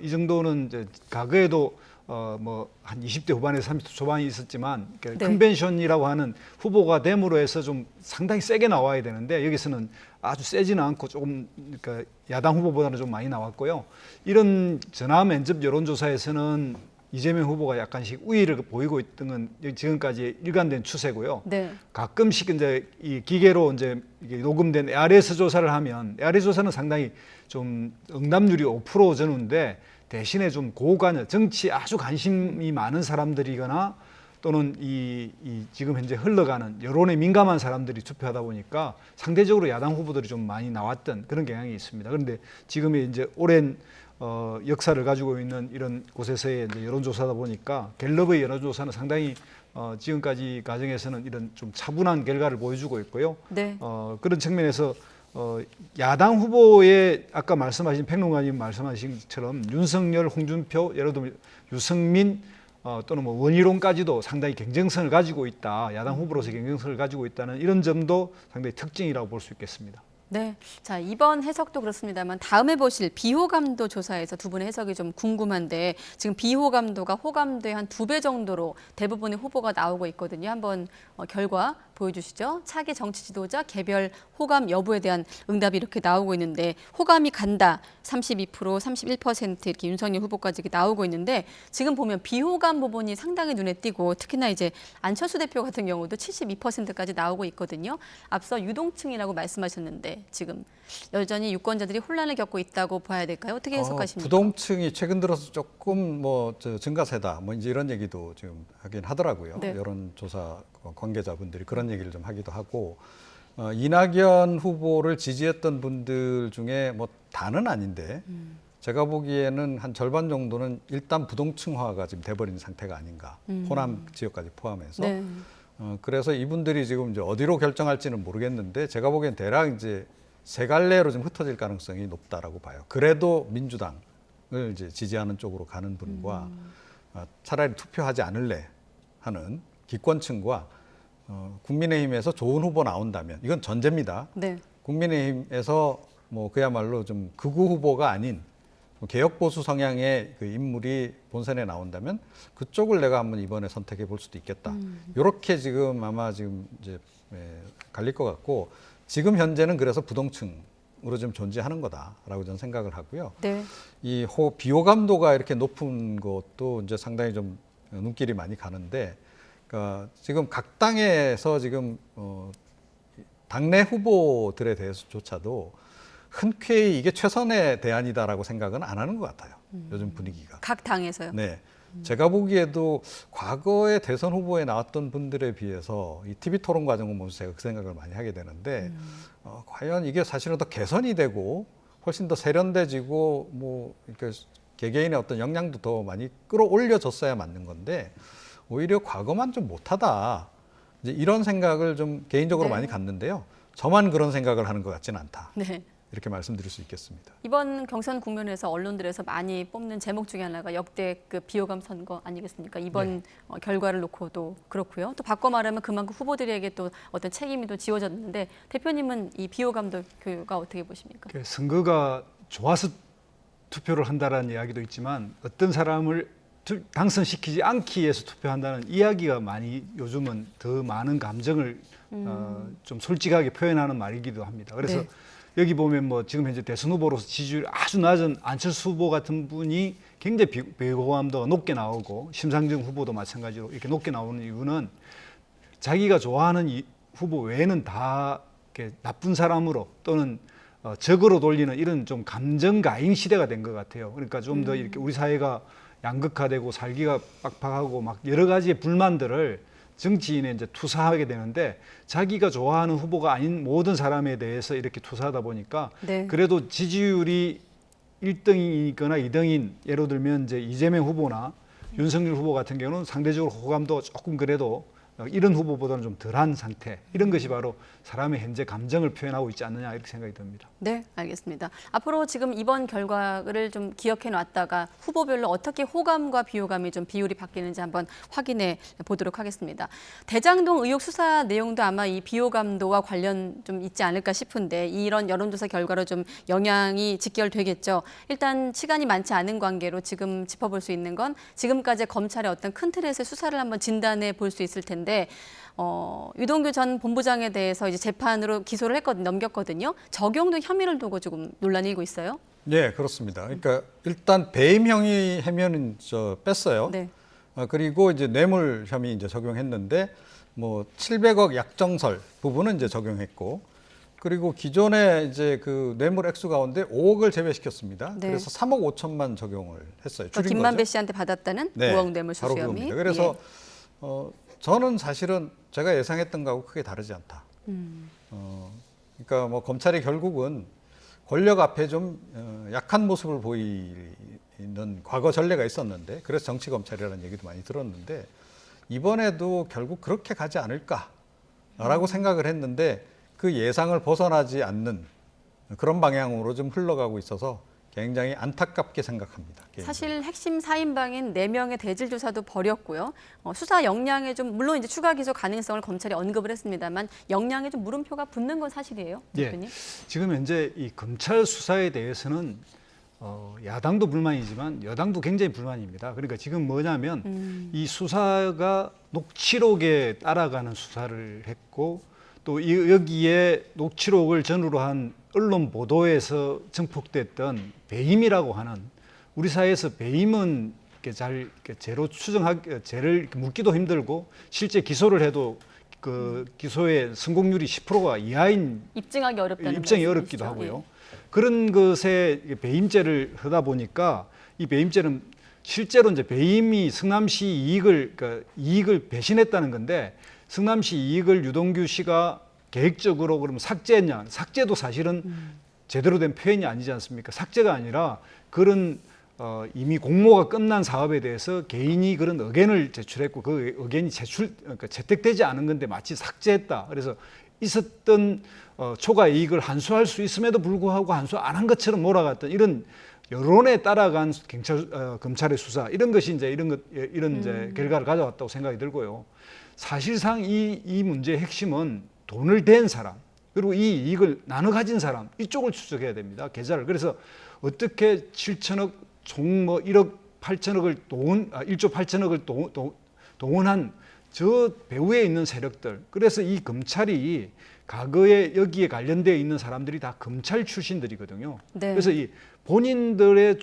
이 정도는 이제 과거에도 뭐 한 20대 후반에서 30대 초반이 있었지만 네. 컨벤션이라고 하는 후보가 됨으로 해서 좀 상당히 세게 나와야 되는데 여기서는 아주 세지는 않고 조금 그러니까 야당 후보보다는 좀 많이 나왔고요. 이런 전화 면접 여론조사에서는 이재명 후보가 약간씩 우위를 보이고 있던 건 지금까지 일관된 추세고요. 네. 가끔씩 이제 이 기계로 이제 이게 녹음된 ARS 조사를 하면 ARS 조사는 상당히 좀 응답률이 5% 전후인데 대신에 좀 고관여 정치 아주 관심이 많은 사람들이거나 또는 이 지금 현재 흘러가는 여론에 민감한 사람들이 투표하다 보니까 상대적으로 야당 후보들이 좀 많이 나왔던 그런 경향이 있습니다. 그런데 지금의 이제 오랜 역사를 가지고 있는 이런 곳에서의 이제 여론조사다 보니까 갤럽의 여론조사는 상당히 지금까지 과정에서는 이런 좀 차분한 결과를 보여주고 있고요. 네. 그런 측면에서 야당 후보의 아까 말씀하신 평론가님 말씀하신 것처럼 윤석열, 홍준표, 예를 들면 유승민 또는 뭐 원희룡까지도 상당히 경쟁성을 가지고 있다. 야당 후보로서 경쟁성을 가지고 있다는 이런 점도 상당히 특징이라고 볼 수 있겠습니다. 네, 자 이번 해석도 그렇습니다만 다음에 보실 비호감도 조사에서 두 분의 해석이 좀 궁금한데 지금 비호감도가 호감도의 한 2배 정도로 대부분의 후보가 나오고 있거든요. 한번 결과 보여주시죠. 차기 정치 지도자 개별 호감 여부에 대한 응답이 이렇게 나오고 있는데 호감이 간다 32%, 31% 이렇게 윤석열 후보까지 이렇게 나오고 있는데 지금 보면 비호감 부분이 상당히 눈에 띄고 특히나 이제 안철수 대표 같은 경우도 72%까지 나오고 있거든요. 앞서 유동층이라고 말씀하셨는데 지금 여전히 유권자들이 혼란을 겪고 있다고 봐야 될까요? 어떻게 해석하십니까? 부동층이 최근 들어서 조금 증가세다 뭐 이제 이런 얘기도 지금 하긴 하더라고요. 네. 여론조사 관계자분들이 그런 얘기를 좀 하기도 하고 이낙연 후보를 지지했던 분들 중에 뭐 다는 아닌데 제가 보기에는 한 절반 정도는 일단 부동층화가 지금 돼버린 상태가 아닌가. 호남 지역까지 포함해서. 네. 그래서 이분들이 지금 이제 어디로 결정할지는 모르겠는데 제가 보기엔 대략 이제 세 갈래로 좀 흩어질 가능성이 높다라고 봐요. 그래도 민주당을 이제 지지하는 쪽으로 가는 분과 차라리 투표하지 않을래 하는 기권층과 국민의힘에서 좋은 후보 나온다면 이건 전제입니다. 네. 국민의힘에서 뭐 그야말로 좀 극우 후보가 아닌 개혁 보수 성향의 그 인물이 본선에 나온다면 그쪽을 내가 한번 이번에 선택해 볼 수도 있겠다. 이렇게 지금 아마 지금 이제 갈릴 것 같고 지금 현재는 그래서 부동층으로 좀 존재하는 거다라고 저는 생각을 하고요. 네. 이 비호감도가 이렇게 높은 것도 이제 상당히 좀 눈길이 많이 가는데, 그러니까 지금 각 당에서 지금 당내 후보들에 대해서조차도 흔쾌히 이게 최선의 대안이다라고 생각은 안 하는 것 같아요. 요즘 분위기가. 각 당에서요? 네. 제가 보기에도 과거에 대선 후보에 나왔던 분들에 비해서 이 TV 토론 과정을 보면서 제가 그 생각을 많이 하게 되는데 과연 이게 사실은 더 개선이 되고 훨씬 더 세련돼지고 뭐 이렇게 개개인의 어떤 역량도 더 많이 끌어올려졌어야 맞는 건데 오히려 과거만 좀 못하다. 이제 이런 생각을 좀 개인적으로 네. 많이 갖는데요. 저만 그런 생각을 하는 것 같지는 않다. 네. 이렇게 말씀드릴 수 있겠습니다. 이번 경선 국면에서 언론들에서 많이 뽑는 제목 중에 하나가 역대급 비호감 선거 아니겠습니까? 이번 결과를 놓고도 그렇고요. 또 바꿔 말하면 그만큼 후보들에게 또 어떤 책임이 또 지워졌는데 대표님은 이 비호감도 교육가 어떻게 보십니까? 선거가 좋아서 투표를 한다라는 이야기도 있지만 어떤 사람을 당선시키지 않기 위해서 투표한다는 이야기가 많이 요즘은 더 많은 감정을 좀 솔직하게 표현하는 말이기도 합니다. 그래서 네. 여기 보면 뭐 지금 현재 대선 후보로서 지지율이 아주 낮은 안철수 후보 같은 분이 굉장히 비호감도가 높게 나오고 심상정 후보도 마찬가지로 이렇게 높게 나오는 이유는 자기가 좋아하는 이 후보 외에는 다 이렇게 나쁜 사람으로 또는 적으로 돌리는 이런 좀 감정 가임 시대가 된 것 같아요. 그러니까 좀 더 이렇게 우리 사회가 양극화되고 살기가 빡빡하고 막 여러 가지의 불만들을 정치인에 이제 투사하게 되는데 자기가 좋아하는 후보가 아닌 모든 사람에 대해서 이렇게 투사하다 보니까 네. 그래도 지지율이 1등이거나 2등인 예를 들면 이제 이재명 후보나 윤석열 후보 같은 경우는 상대적으로 호감도가 조금 그래도 이런 후보보다는 좀 덜한 상태. 이런 것이 바로 사람의 현재 감정을 표현하고 있지 않느냐 이렇게 생각이 듭니다. 네, 알겠습니다. 앞으로 지금 이번 결과를 좀 기억해 놨다가 후보별로 어떻게 호감과 비호감이 좀 비율이 바뀌는지 한번 확인해 보도록 하겠습니다. 대장동 의혹 수사 내용도 아마 이 비호감도와 관련 좀 있지 않을까 싶은데 이런 여론조사 결과로 좀 영향이 직결되겠죠. 일단 시간이 많지 않은 관계로 지금 짚어볼 수 있는 건 지금까지 검찰의 어떤 큰 틀에서 수사를 한번 진단해 볼 수 있을 텐데 있는데 유동규 전 본부장에 대해서 이제 재판으로 기소를 넘겼거든요. 적용도 혐의를 두고 조금 논란이 일고 있어요. 네, 그렇습니다. 그러니까 일단 배임 혐의 혐의는 뺐어요. 네. 그리고 이제 뇌물 혐의 이제 적용했는데 뭐 700억 약정설 부분은 이제 적용했고, 그리고 기존에 이제 그 뇌물 액수 가운데 5억을 제외시켰습니다. 네. 그래서 3억 5천만 적용을 했어요. 줄인 김만배 거죠. 씨한테 받았다는 네, 5억 뇌물 수수 바로 혐의. 그겁니다. 그래서 예. 저는 사실은 제가 예상했던 거하고 크게 다르지 않다. 그러니까 뭐 검찰이 결국은 권력 앞에 좀 약한 모습을 보이는 과거 전례가 있었는데, 그래서 정치 검찰이라는 얘기도 많이 들었는데 이번에도 결국 그렇게 가지 않을까라고 생각을 했는데 그 예상을 벗어나지 않는 그런 방향으로 좀 흘러가고 있어서 굉장히 안타깝게 생각합니다. 사실 핵심 사인방인 4명의 대질 조사도 벌였고요. 수사 역량에 좀 물론 이제 추가 기소 가능성을 검찰이 언급을 했습니다만 역량에 좀 물음표가 붙는 건 사실이에요, 대표님? 예. 지금 현재 이 검찰 수사에 대해서는 야당도 불만이지만 여당도 굉장히 불만입니다. 그러니까 지금 뭐냐면 이 수사가 녹취록에 따라가는 수사를 했고, 또 여기에 녹취록을 전후로 한 언론 보도에서 증폭됐던 배임이라고 하는, 우리 사회에서 배임은 잘 죄로 죄를 묻기도 힘들고 실제 기소를 해도 그 기소의 성공률이 10%가 이하인, 입증하기 어렵다는 입증이 말씀이시죠? 어렵기도 하고요. 그런 것에 배임죄를 하다 보니까 이 배임죄는 실제로 이제 배임이 성남시 이익을 배신했다는 건데, 성남시 이익을 유동규 씨가 계획적으로 그러면 삭제했냐? 삭제도 사실은 제대로 된 표현이 아니지 않습니까? 삭제가 아니라 그런 이미 공모가 끝난 사업에 대해서 개인이 그런 의견을 제출했고 그 의견이 그러니까 채택되지 않은 건데 마치 삭제했다. 그래서 있었던 초과 이익을 환수할 수 있음에도 불구하고 환수 안 한 것처럼 몰아갔던 이런 여론에 따라간 검찰의 수사, 이런 것이 이제 이런 이제 결과를 가져왔다고 생각이 들고요. 사실상 이 문제의 핵심은 돈을 댄 사람, 그리고 이 이익을 나눠 가진 사람, 이쪽을 추적해야 됩니다. 계좌를. 그래서 어떻게 7천억 총 뭐 1억 8천억을 1조 8천억을 동원한 저 배후에 있는 세력들. 그래서 이 검찰이 과거에 여기에 관련되어 있는 사람들이 다 검찰 출신들이거든요. 네. 그래서 이 본인들의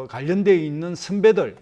관련되어 있는 선배들을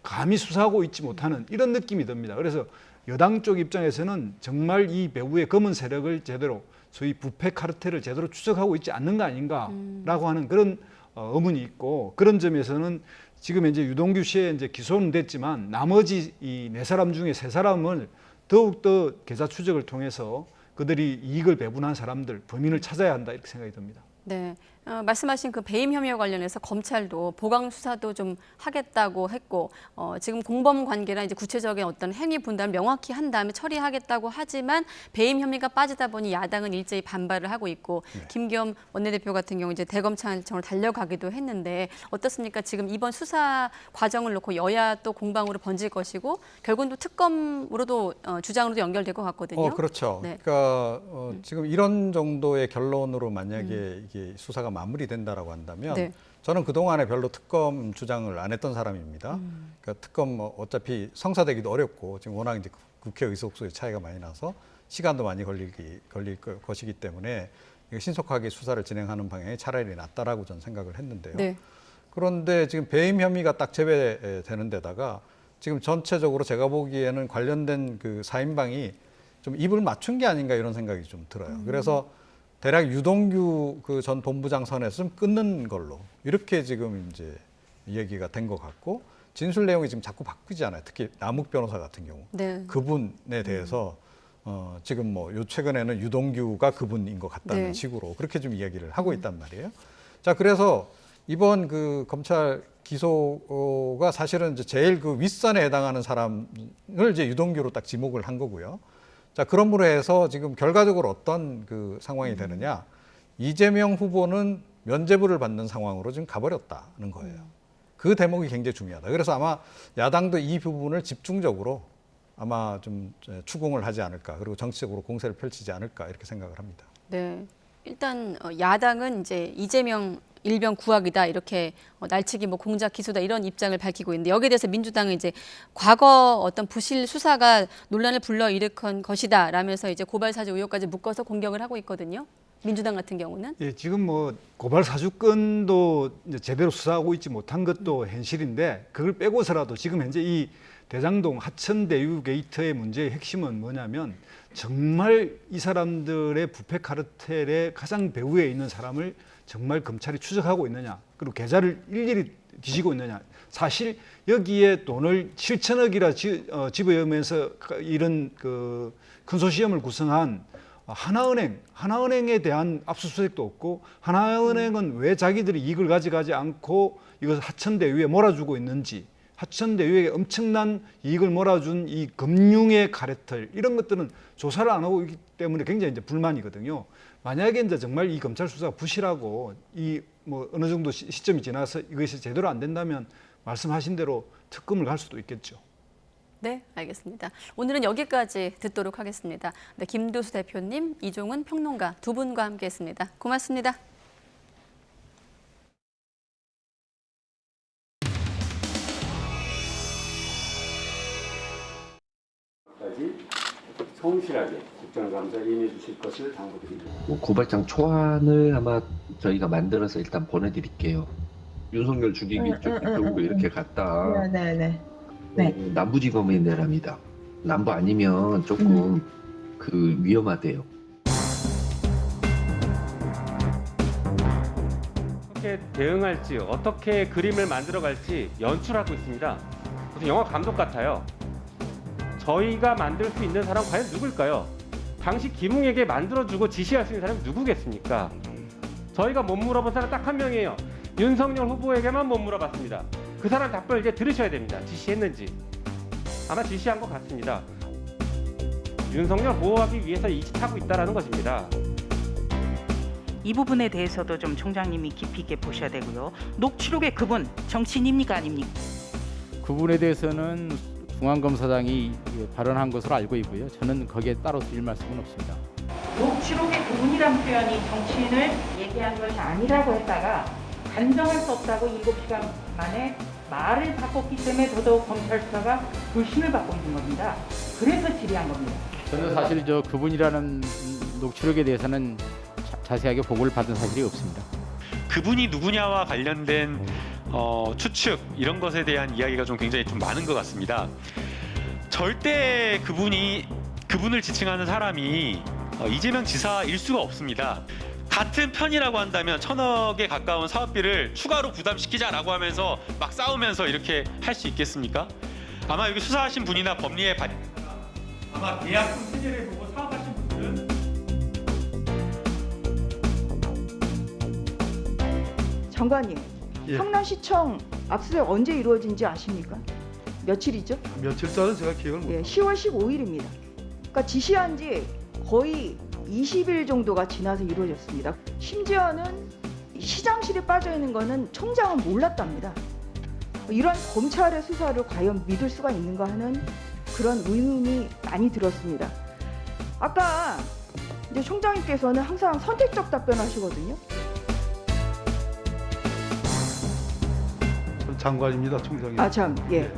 감히 수사하고 있지 못하는 이런 느낌이 듭니다. 그래서 여당 쪽 입장에서는 정말 이 배후의 검은 세력을 제대로, 소위 부패 카르텔을 제대로 추적하고 있지 않는 거 아닌가라고 하는 그런 의문이 있고, 그런 점에서는 지금 이제 유동규 씨의 이제 기소는 됐지만 나머지 이 4사람 중에 3사람을 더욱더 계좌 추적을 통해서 그들이 이익을 배분한 사람들, 범인을 찾아야 한다, 이렇게 생각이 듭니다. 네, 말씀하신 그 배임 혐의와 관련해서 검찰도 보강 수사도 좀 하겠다고 했고, 지금 공범 관계나 이제 구체적인 어떤 행위 분담을 명확히 한 다음에 처리하겠다고 하지만 배임 혐의가 빠지다 보니 야당은 일제히 반발을 하고 있고, 네. 김기현 원내대표 같은 경우 이제 대검찰청을 달려가기도 했는데 어떻습니까? 지금 이번 수사 과정을 놓고 여야 또 공방으로 번질 것이고 결국은 또 특검으로도 주장으로도 연결될 것 같거든요. 그렇죠. 네. 그러니까 지금 이런 정도의 결론으로 만약에 이게 수사가 마무리된다라고 한다면, 네. 저는 그동안에 별로 특검 주장을 안 했던 사람입니다. 그러니까 특검 어차피 성사되기도 어렵고 지금 워낙 이제 국회 의석수의 차이가 많이 나서 시간도 많이 걸릴 것이기 때문에 신속하게 수사를 진행하는 방향이 차라리 낫다라고 저는 생각을 했는데요. 네. 그런데 지금 배임 혐의가 딱 제외되는 데다가 지금 전체적으로 제가 보기에는 관련된 그 사인방이 좀 입을 맞춘 게 아닌가 이런 생각이 좀 들어요. 그래서 대략 유동규 그 전 본부장 선에서 좀 끊는 걸로 이렇게 지금 이제 얘기가 된 것 같고, 진술 내용이 지금 자꾸 바뀌지 않아요. 특히 남욱 변호사 같은 경우. 네. 그분에 대해서 지금 뭐 요 최근에는 유동규가 그분인 것 같다는, 네. 식으로 그렇게 좀 이야기를 하고 있단 말이에요. 자, 그래서 이번 그 검찰 기소가 사실은 이제 제일 그 윗선에 해당하는 사람을 이제 유동규로 딱 지목을 한 거고요. 자, 그러므로 해서 지금 결과적으로 어떤 그 상황이 되느냐, 이재명 후보는 면죄부를 받는 상황으로 지금 가버렸다는 거예요. 그 대목이 굉장히 중요하다. 그래서 아마 야당도 이 부분을 집중적으로 아마 좀 추궁을 하지 않을까, 그리고 정치적으로 공세를 펼치지 않을까, 이렇게 생각을 합니다. 네, 일단 야당은 이제 이재명 일병 구학이다 이렇게 날치기 뭐 공작 기소다 이런 입장을 밝히고 있는데 여기에 대해서 민주당은 이제 과거 어떤 부실 수사가 논란을 불러일으킨 것이다라면서 이제 고발 사주 의혹까지 묶어서 공격을 하고 있거든요. 민주당 같은 경우는 예, 지금 뭐 고발 사주건도 이제 제대로 수사하고 있지 못한 것도 현실인데 그걸 빼고서라도 지금 현재 이 대장동 하천대유 게이트의 문제의 핵심은 뭐냐면 정말 이 사람들의 부패 카르텔의 가장 배후에 있는 사람을 정말 검찰이 추적하고 있느냐, 그리고 계좌를 일일이 뒤지고 있느냐. 사실 여기에 돈을 7천억이라 집어넣으면서 이런 그 컨소시엄을 구성한 하나은행에 대한 압수수색도 없고, 하나은행은 왜 자기들이 이익을 가져가지 않고 이것을 하천대유에 몰아주고 있는지, 하천대유에 엄청난 이익을 몰아준 이 금융의 카르텔, 이런 것들은 조사를 안 하고 있기 때문에 굉장히 이제 불만이거든요. 만약에 이제 정말 이 검찰 수사가 부실하고 이 뭐 어느 정도 시점이 지나서 이것이 제대로 안 된다면 말씀하신 대로 특검을 갈 수도 있겠죠. 네, 알겠습니다. 오늘은 여기까지 듣도록 하겠습니다. 네, 김두수 대표님, 이종훈 평론가 두 분과 함께했습니다. 고맙습니다. 성실하게 국정감사 임해 주실 것을 당부드립니다. 고발장 초안을 아마 저희가 만들어서 일단 보내드릴게요. 윤석열 죽이기 이쪽으로 이렇게 갔다. 네. 남부지검에 내랍니다. 남부 아니면 조금 위험하대요. 어떻게 대응할지, 어떻게 그림을 만들어갈지 연출하고 있습니다. 무슨 영화 감독 같아요. 저희가 만들 수 있는 사람 과연 누굴까요? 당시 김웅에게 만들어주고 지시할 수 있는 사람이 누구겠습니까? 저희가 못 물어본 사람 딱 한 명이에요. 윤석열 후보에게만 못 물어봤습니다. 그 사람 답변을 이제 들으셔야 됩니다. 지시했는지. 아마 지시한 것 같습니다. 윤석열 보호하기 위해서 이 짓 하고 있다는 것입니다. 이 부분에 대해서도 좀 총장님이 깊이 있게 보셔야 되고요. 녹취록의 그분 정치인입니까 아닙니까? 그분에 대해서는 중앙검사장이 발언한 것으로 알고 있고요. 저는 거기에 따로 드릴 말씀은 없습니다. 녹취록의 그분이란 표현이 정치인을 얘기한 것이 아니라고 했다가 단정할 수 없다고 7시간 만에 말을 바꿨기 때문에 더더욱 검찰 수사가 불신을 받고 있는 겁니다. 그래서 질의한 겁니다. 저는 사실 그분이라는 녹취록에 대해서는 자세하게 보고를 받은 사실이 없습니다. 그분이 누구냐와 관련된 추측 이런 것에 대한 이야기가 좀 굉장히 좀 많은 것 같습니다. 절대 그분을 지칭하는 사람이 이재명 지사일 수가 없습니다. 같은 편이라고 한다면 1,000억에 가까운 사업비를 추가로 부담시키자라고 하면서 막 싸우면서 이렇게 할 수 있겠습니까? 아마 여기 수사하신 분이나 법리에 아마 계약금 체제를 보고 사업하신 분들은 장관님, 성남시청 압수수색 언제 이루어진지 아십니까? 며칠이죠? 며칠자는 제가 기억을 못. 10월 15일입니다. 그러니까 지시한 지 거의 20일 정도가 지나서 이루어졌습니다. 심지어는 시장실에 빠져 있는 거는 총장은 몰랐답니다. 이런 검찰의 수사를 과연 믿을 수가 있는가 하는 그런 의문이 많이 들었습니다. 아까 이제 총장님께서는 항상 선택적 답변하시거든요. 장관입니다, 총장님. 아, 참, 예.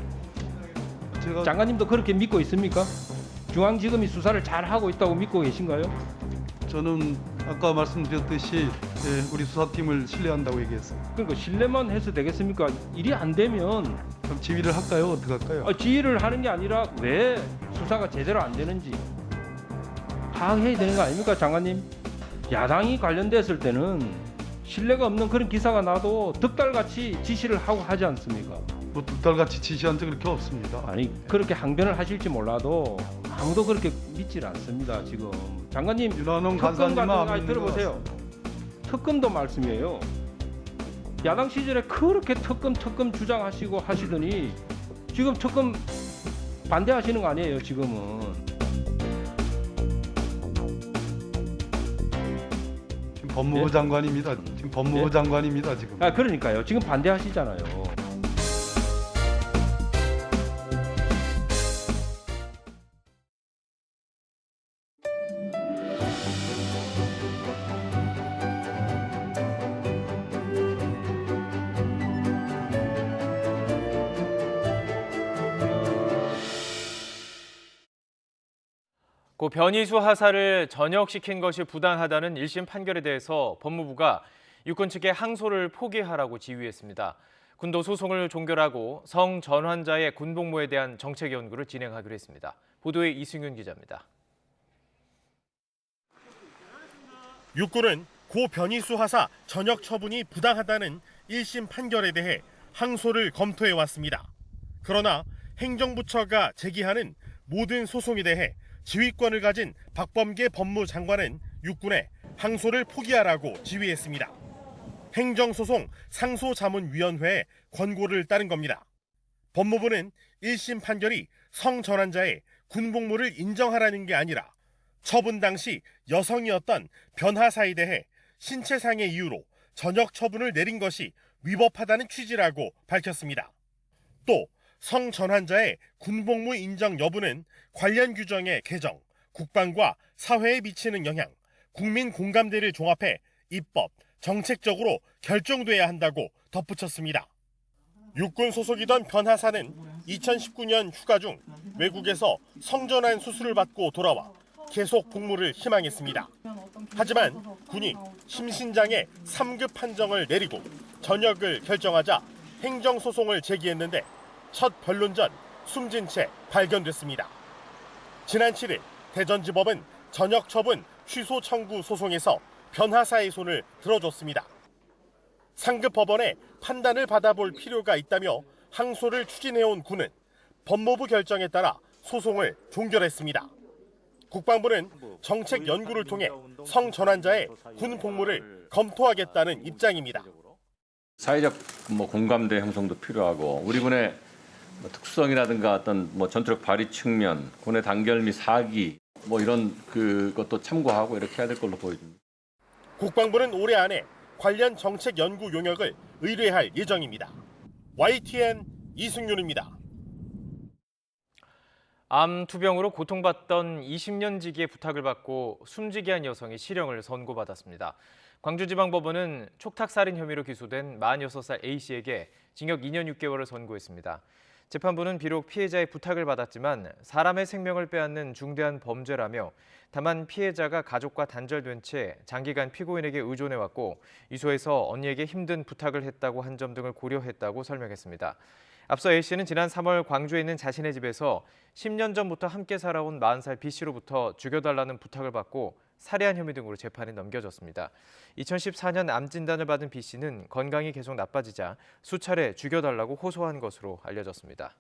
제가 장관님도 그렇게 믿고 있습니까? 중앙지검이 수사를 잘 하고 있다고 믿고 계신가요? 저는 아까 말씀드렸듯이 우리 수사팀을 신뢰한다고 얘기했어요. 그러니까 신뢰만 해서 되겠습니까? 일이 안 되면 그럼 지휘를 할까요? 어떻게 할까요? 지휘를 하는 게 아니라 왜 수사가 제대로 안 되는지 파악해야 되는 거 아닙니까, 장관님? 야당이 관련됐을 때는 신뢰가 없는 그런 기사가 나도 득달같이 지시를 하고 하지 않습니까? 뭐 득달같이 지시한 적 그렇게 없습니다. 아니, 그렇게 항변을 하실지 몰라도 아무도 그렇게 믿질 않습니다. 지금 장관님 윤한홍 특검 간사님만 같은 거 들어보세요. 특검도 말씀이에요. 야당 시절에 그렇게 특검 주장하시고 하시더니 지금 특검 반대하시는 거 아니에요, 지금은. 지금 법무부 장관입니다. 지금 법무부 장관입니다, 지금. 그러니까요. 지금 반대하시잖아요. 고 변희수 하사를 전역시킨 것이 부당하다는 1심 판결에 대해서 법무부가 육군 측에 항소를 포기하라고 지휘했습니다. 군도 소송을 종결하고 성 전환자의 군복무에 대한 정책 연구를 진행하기로 했습니다. 보도에 이승윤 기자입니다. 육군은 고 변희수 하사 전역 처분이 부당하다는 1심 판결에 대해 항소를 검토해왔습니다. 그러나 행정부처가 제기하는 모든 소송에 대해 지휘권을 가진 박범계 법무장관은 육군에 항소를 포기하라고 지휘했습니다. 행정소송 상소자문위원회의 권고를 따른 겁니다. 법무부는 1심 판결이 성전환자의 군복무를 인정하라는 게 아니라 처분 당시 여성이었던 변 하사에 대해 신체상의 이유로 전역 처분을 내린 것이 위법하다는 취지라고 밝혔습니다. 또 성전환자의 군복무 인정 여부는 관련 규정의 개정, 국방과 사회에 미치는 영향, 국민 공감대를 종합해 입법, 정책적으로 결정돼야 한다고 덧붙였습니다. 육군 소속이던 변 하사는 2019년 휴가 중 외국에서 성전환 수술을 받고 돌아와 계속 복무를 희망했습니다. 하지만 군이 심신장애 3급 판정을 내리고 전역을 결정하자 행정소송을 제기했는데 첫 변론전 숨진 채 발견됐습니다. 지난 7일 대전지법은 전역 처분 취소 청구 소송에서 변 하사의 손을 들어줬습니다. 상급 법원의 판단을 받아볼 필요가 있다며 항소를 추진해온 군은 법무부 결정에 따라 소송을 종결했습니다. 국방부는 정책 연구를 통해 성전환자의 군 복무를 검토하겠다는 입장입니다. 사회적 공감대 형성도 필요하고 우리 군의 특수성이라든가 어떤 전투력 발휘 측면, 군의 단결 및 사기 이런 그것도 참고하고 이렇게 해야 될 걸로 보여집니다. 국방부는 올해 안에 관련 정책 연구 용역을 의뢰할 예정입니다. YTN 이승윤입니다. 암 투병으로 고통받던 20년 지기의 부탁을 받고 숨지게 한 여성이 실형을 선고받았습니다. 광주지방법원은 촉탁살인 혐의로 기소된 46살 A씨에게 징역 2년 6개월을 선고했습니다. 재판부는 비록 피해자의 부탁을 받았지만 사람의 생명을 빼앗는 중대한 범죄라며 다만 피해자가 가족과 단절된 채 장기간 피고인에게 의존해왔고 이소에서 언니에게 힘든 부탁을 했다고 한 점 등을 고려했다고 설명했습니다. 앞서 A씨는 지난 3월 광주에 있는 자신의 집에서 10년 전부터 함께 살아온 40살 B씨로부터 죽여달라는 부탁을 받고 살해한 혐의 등으로 재판에 넘겨졌습니다. 2014년 암 진단을 받은 B씨는 건강이 계속 나빠지자 수차례 죽여달라고 호소한 것으로 알려졌습니다.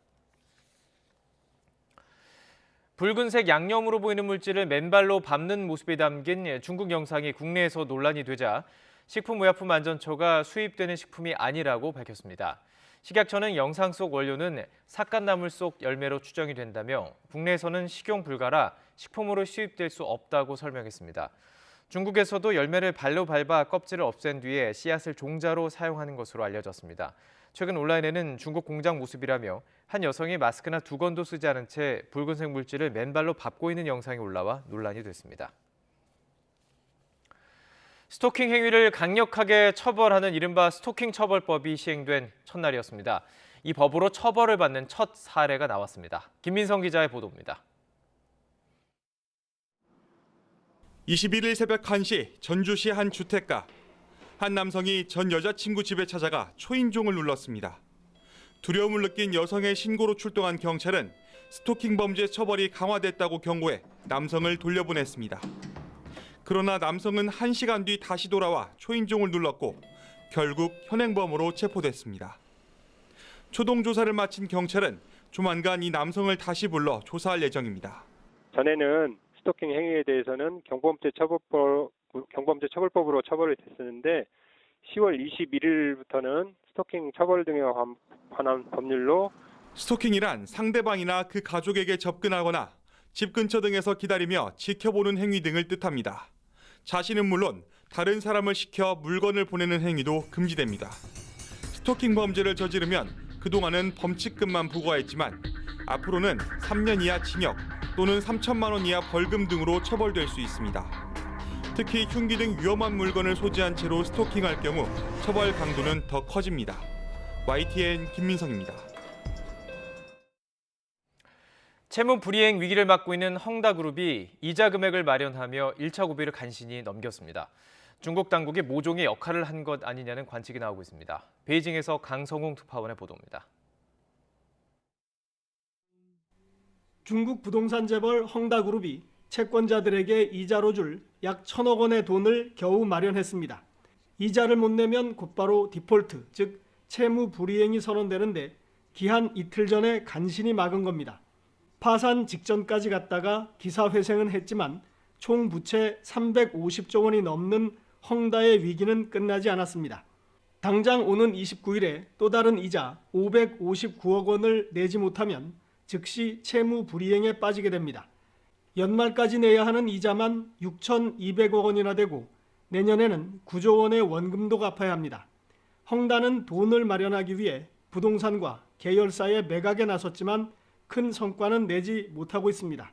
붉은색 양념으로 보이는 물질을 맨발로 밟는 모습이 담긴 중국 영상이 국내에서 논란이 되자 식품의약품안전처가 수입되는 식품이 아니라고 밝혔습니다. 식약처는 영상 속 원료는 삿갓나물 속 열매로 추정이 된다며 국내에서는 식용 불가라 식품으로 수입될 수 없다고 설명했습니다. 중국에서도 열매를 발로 밟아 껍질을 없앤 뒤에 씨앗을 종자로 사용하는 것으로 알려졌습니다. 최근 온라인에는 중국 공장 모습이라며 한 여성이 마스크나 두건도 쓰지 않은 채 붉은색 물질을 맨발로 밟고 있는 영상이 올라와 논란이 됐습니다. 스토킹 행위를 강력하게 처벌하는 이른바 스토킹 처벌법이 시행된 첫날이었습니다. 이 법으로 처벌을 받는 첫 사례가 나왔습니다. 김민성 기자의 보도입니다. 21일 새벽 1시 전주시 한 주택가. 한 남성이 전 여자친구 집에 찾아가 초인종을 눌렀습니다. 두려움을 느낀 여성의 신고로 출동한 경찰은 스토킹 범죄 처벌이 강화됐다고 경고해 남성을 돌려보냈습니다. 그러나 남성은 1시간 뒤 다시 돌아와 초인종을 눌렀고 결국 현행범으로 체포됐습니다. 초동 조사를 마친 경찰은 조만간 이 남성을 다시 불러 조사할 예정입니다. 전에는 스토킹 행위에 대해서는 경범죄 처벌법으로 처벌이 됐었는데 10월 21일부터는 스토킹 처벌 등에 관한 법률로 스토킹이란 상대방이나 그 가족에게 접근하거나 집 근처 등에서 기다리며 지켜보는 행위 등을 뜻합니다. 자신은 물론 다른 사람을 시켜 물건을 보내는 행위도 금지됩니다. 스토킹 범죄를 저지르면 그동안은 범칙금만 부과했지만 앞으로는 3년 이하 징역 또는 3천만 원 이하 벌금 등으로 처벌될 수 있습니다. 특히 흉기 등 위험한 물건을 소지한 채로 스토킹할 경우 처벌 강도는 더 커집니다. YTN 김민성입니다. 채무 불이행 위기를 맞고 있는 헝다그룹이 이자 금액을 마련하며 1차 고비를 간신히 넘겼습니다. 중국 당국이 모종의 역할을 한 것 아니냐는 관측이 나오고 있습니다. 베이징에서 강성웅 특파원의 보도입니다. 중국 부동산 재벌 헝다그룹이 채권자들에게 이자로 줄 약 1,000억 원의 돈을 겨우 마련했습니다. 이자를 못 내면 곧바로 디폴트, 즉 채무 불이행이 선언되는데 기한 이틀 전에 간신히 막은 겁니다. 파산 직전까지 갔다가 기사회생은 했지만 총 부채 350조 원이 넘는 헝다의 위기는 끝나지 않았습니다. 당장 오는 29일에 또 다른 이자 559억 원을 내지 못하면 즉시 채무 불이행에 빠지게 됩니다. 연말까지 내야 하는 이자만 6,200억 원이나 되고 내년에는 9조 원의 원금도 갚아야 합니다. 헝다는 돈을 마련하기 위해 부동산과 계열사의 매각에 나섰지만 큰 성과는 내지 못하고 있습니다.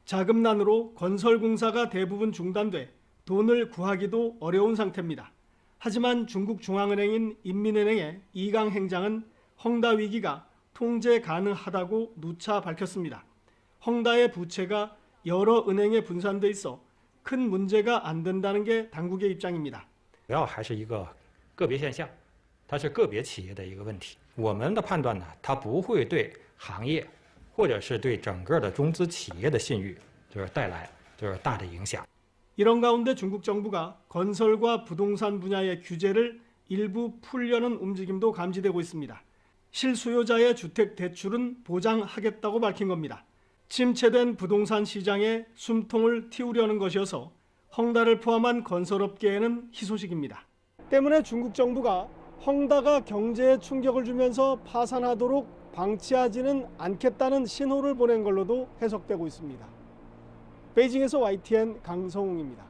자금난으로 건설공사가 대부분 중단돼 돈을 구하기도 어려운 상태입니다. 하지만 중국 중앙은행인 인민은행의 이강 행장은 헝다 위기가 통제 가능하다고 누차 밝혔습니다. 헝다의 부채가 여러 은행에 분산돼 있어 큰 문제가 안 된다는 게 당국의 입장입니다. 主要还是一个个别现象，它是个别企业的一个问题。我们的判断呢，它不会对行业或者是对整个的中资企业的信誉带来大的影响。 이런 가운데 중국 정부가 건설과 부동산 분야의 규제를 일부 풀려는 움직임도 감지되고 있습니다. 실수요자의 주택 대출은 보장하겠다고 밝힌 겁니다. 침체된 부동산 시장에 숨통을 틔우려는 것이어서 헝다를 포함한 건설업계에는 희소식입니다. 때문에 중국 정부가 헝다가 경제에 충격을 주면서 파산하도록 방치하지는 않겠다는 신호를 보낸 걸로도 해석되고 있습니다. 베이징에서 YTN 강성웅입니다.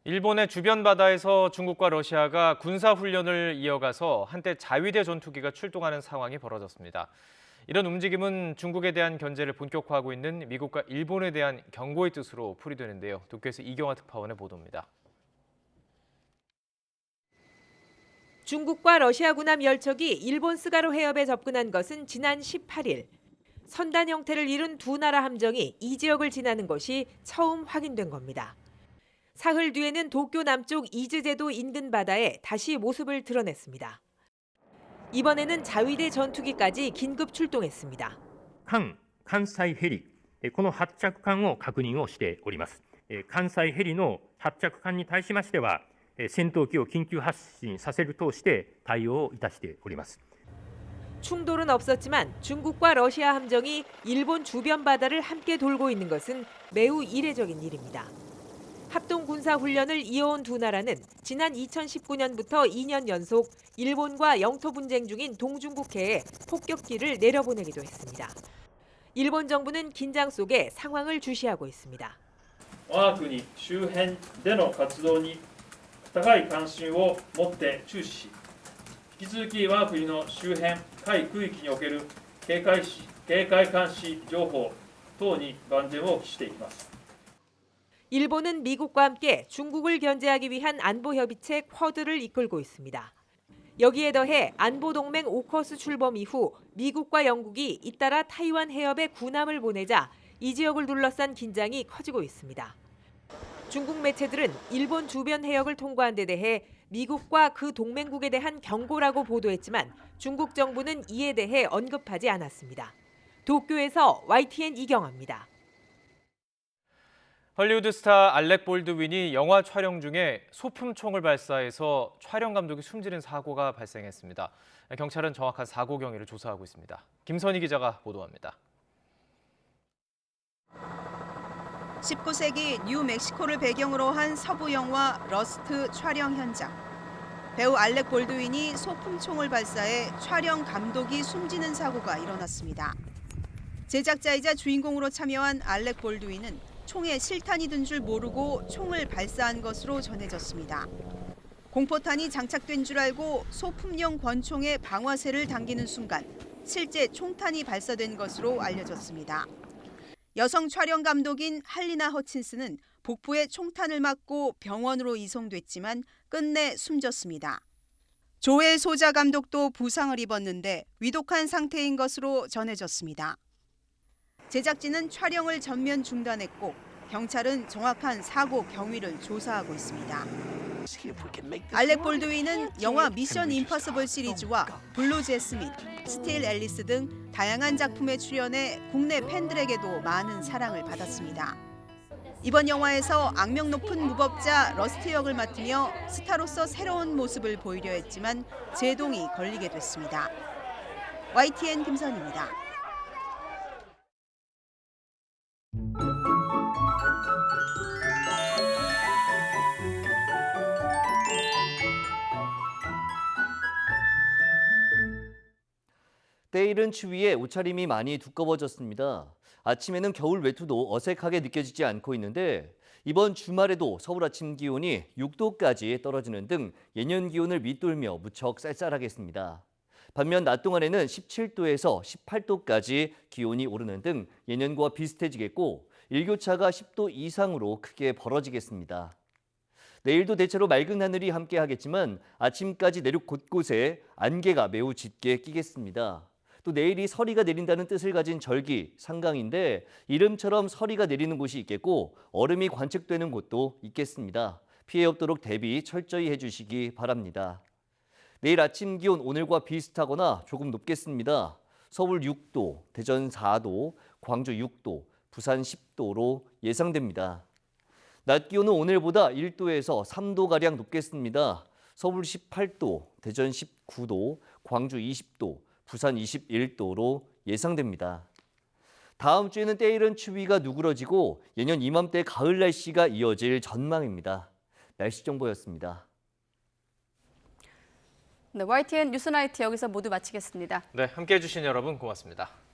일본의 주변 바다에서 중국과 러시아가 군사훈련을 이어가서 한때 자위대 전투기가 출동하는 상황이 벌어졌습니다. 이런 움직임은 중국에 대한 견제를 본격화하고 있는 미국과 일본에 대한 경고의 뜻으로 풀이되는데요. 도쿄에서 이경화 특파원의 보도입니다. 중국과 러시아 군함 열척이 일본 스가로 해협에 접근한 것은 지난 18일. 선단 형태를 이룬 두 나라 함정이 이 지역을 지나는 것이 처음 확인된 겁니다. 사흘 뒤에는 도쿄 남쪽 이즈제도 인근 바다에 다시 모습을 드러냈습니다. 이번에는 자위대 전투기까지 긴급 출동했습니다. 関西ヘリこの発着艦を確認をしております。関西ヘリの発着艦に対しましては戦闘機を緊急発進させるとして対応いたしております。 충돌은 없었지만 중국과 러시아 함정이 일본 주변 바다를 함께 돌고 있는 것은 매우 이례적인 일입니다. 합동 군사 훈련을 이어온 두 나라는 지난 2019년부터 2년 연속 일본과 영토 분쟁 중인 동중국해에 폭격기를 내려보내기도 했습니다. 일본 정부는 긴장 속에 상황을 주시하고 있습니다. 我が国周辺での活動に高い関心を持って注視し、引き続き我が国の周辺海区域における警戒監視情報等に万全を期していきます。 일본은 미국과 함께 중국을 견제하기 위한 안보협의체 쿼드를 이끌고 있습니다. 여기에 더해 안보동맹 오커스 출범 이후 미국과 영국이 잇따라 타이완 해협에 군함을 보내자 이 지역을 둘러싼 긴장이 커지고 있습니다. 중국 매체들은 일본 주변 해역을 통과한 데 대해 미국과 그 동맹국에 대한 경고라고 보도했지만 중국 정부는 이에 대해 언급하지 않았습니다. 도쿄에서 YTN 이경아입니다. 헐리우드 스타 알렉 볼드윈이 영화 촬영 중에 소품총을 발사해서 촬영 감독이 숨지는 사고가 발생했습니다. 경찰은 정확한 사고 경위를 조사하고 있습니다. 김선희 기자가 보도합니다. 19세기 뉴멕시코를 배경으로 한 서부 영화 러스트 촬영 현장. 배우 알렉 볼드윈이 소품총을 발사해 촬영 감독이 숨지는 사고가 일어났습니다. 제작자이자 주인공으로 참여한 알렉 볼드윈은 총에 실탄이 든 줄 모르고 총을 발사한 것으로 전해졌습니다. 공포탄이 장착된 줄 알고 소품용 권총에 방아쇠를 당기는 순간 실제 총탄이 발사된 것으로 알려졌습니다. 여성 촬영 감독인 할리나 허친스는 복부에 총탄을 맞고 병원으로 이송됐지만 끝내 숨졌습니다. 조엘 소자 감독도 부상을 입었는데 위독한 상태인 것으로 전해졌습니다. 제작진은 촬영을 전면 중단했고 경찰은 정확한 사고 경위를 조사하고 있습니다. 알렉 볼드윈은 영화 미션 임퍼서블 시리즈와 블루 제스민, 스틸 앨리스 등 다양한 작품에 출연해 국내 팬들에게도 많은 사랑을 받았습니다. 이번 영화에서 악명 높은 무법자 러스트 역을 맡으며 스타로서 새로운 모습을 보이려 했지만 제동이 걸리게 됐습니다. YTN 김선입니다. 때이른 추위에 옷차림이 많이 두꺼워졌습니다. 아침에는 겨울 외투도 어색하게 느껴지지 않고 있는데 이번 주말에도 서울 아침 기온이 6도까지 떨어지는 등 예년 기온을 밑돌며 무척 쌀쌀하겠습니다. 반면 낮 동안에는 17도에서 18도까지 기온이 오르는 등 예년과 비슷해지겠고 일교차가 10도 이상으로 크게 벌어지겠습니다. 내일도 대체로 맑은 하늘이 함께하겠지만 아침까지 내륙 곳곳에 안개가 매우 짙게 끼겠습니다. 또 내일이 서리가 내린다는 뜻을 가진 절기, 상강인데 이름처럼 서리가 내리는 곳이 있겠고 얼음이 관측되는 곳도 있겠습니다. 피해 없도록 대비 철저히 해주시기 바랍니다. 내일 아침 기온 오늘과 비슷하거나 조금 높겠습니다. 서울 6도, 대전 4도, 광주 6도, 부산 10도로 예상됩니다. 낮 기온은 오늘보다 1도에서 3도가량 높겠습니다. 서울 18도, 대전 19도, 광주 20도, 부산 21도로 예상됩니다. 다음 주에는 때이른 추위가 누그러지고 예년 이맘때 가을 날씨가 이어질 전망입니다. 날씨 정보였습니다. 네, YTN 뉴스나이트 여기서 모두 마치겠습니다. 네, 함께해 주신 여러분 고맙습니다.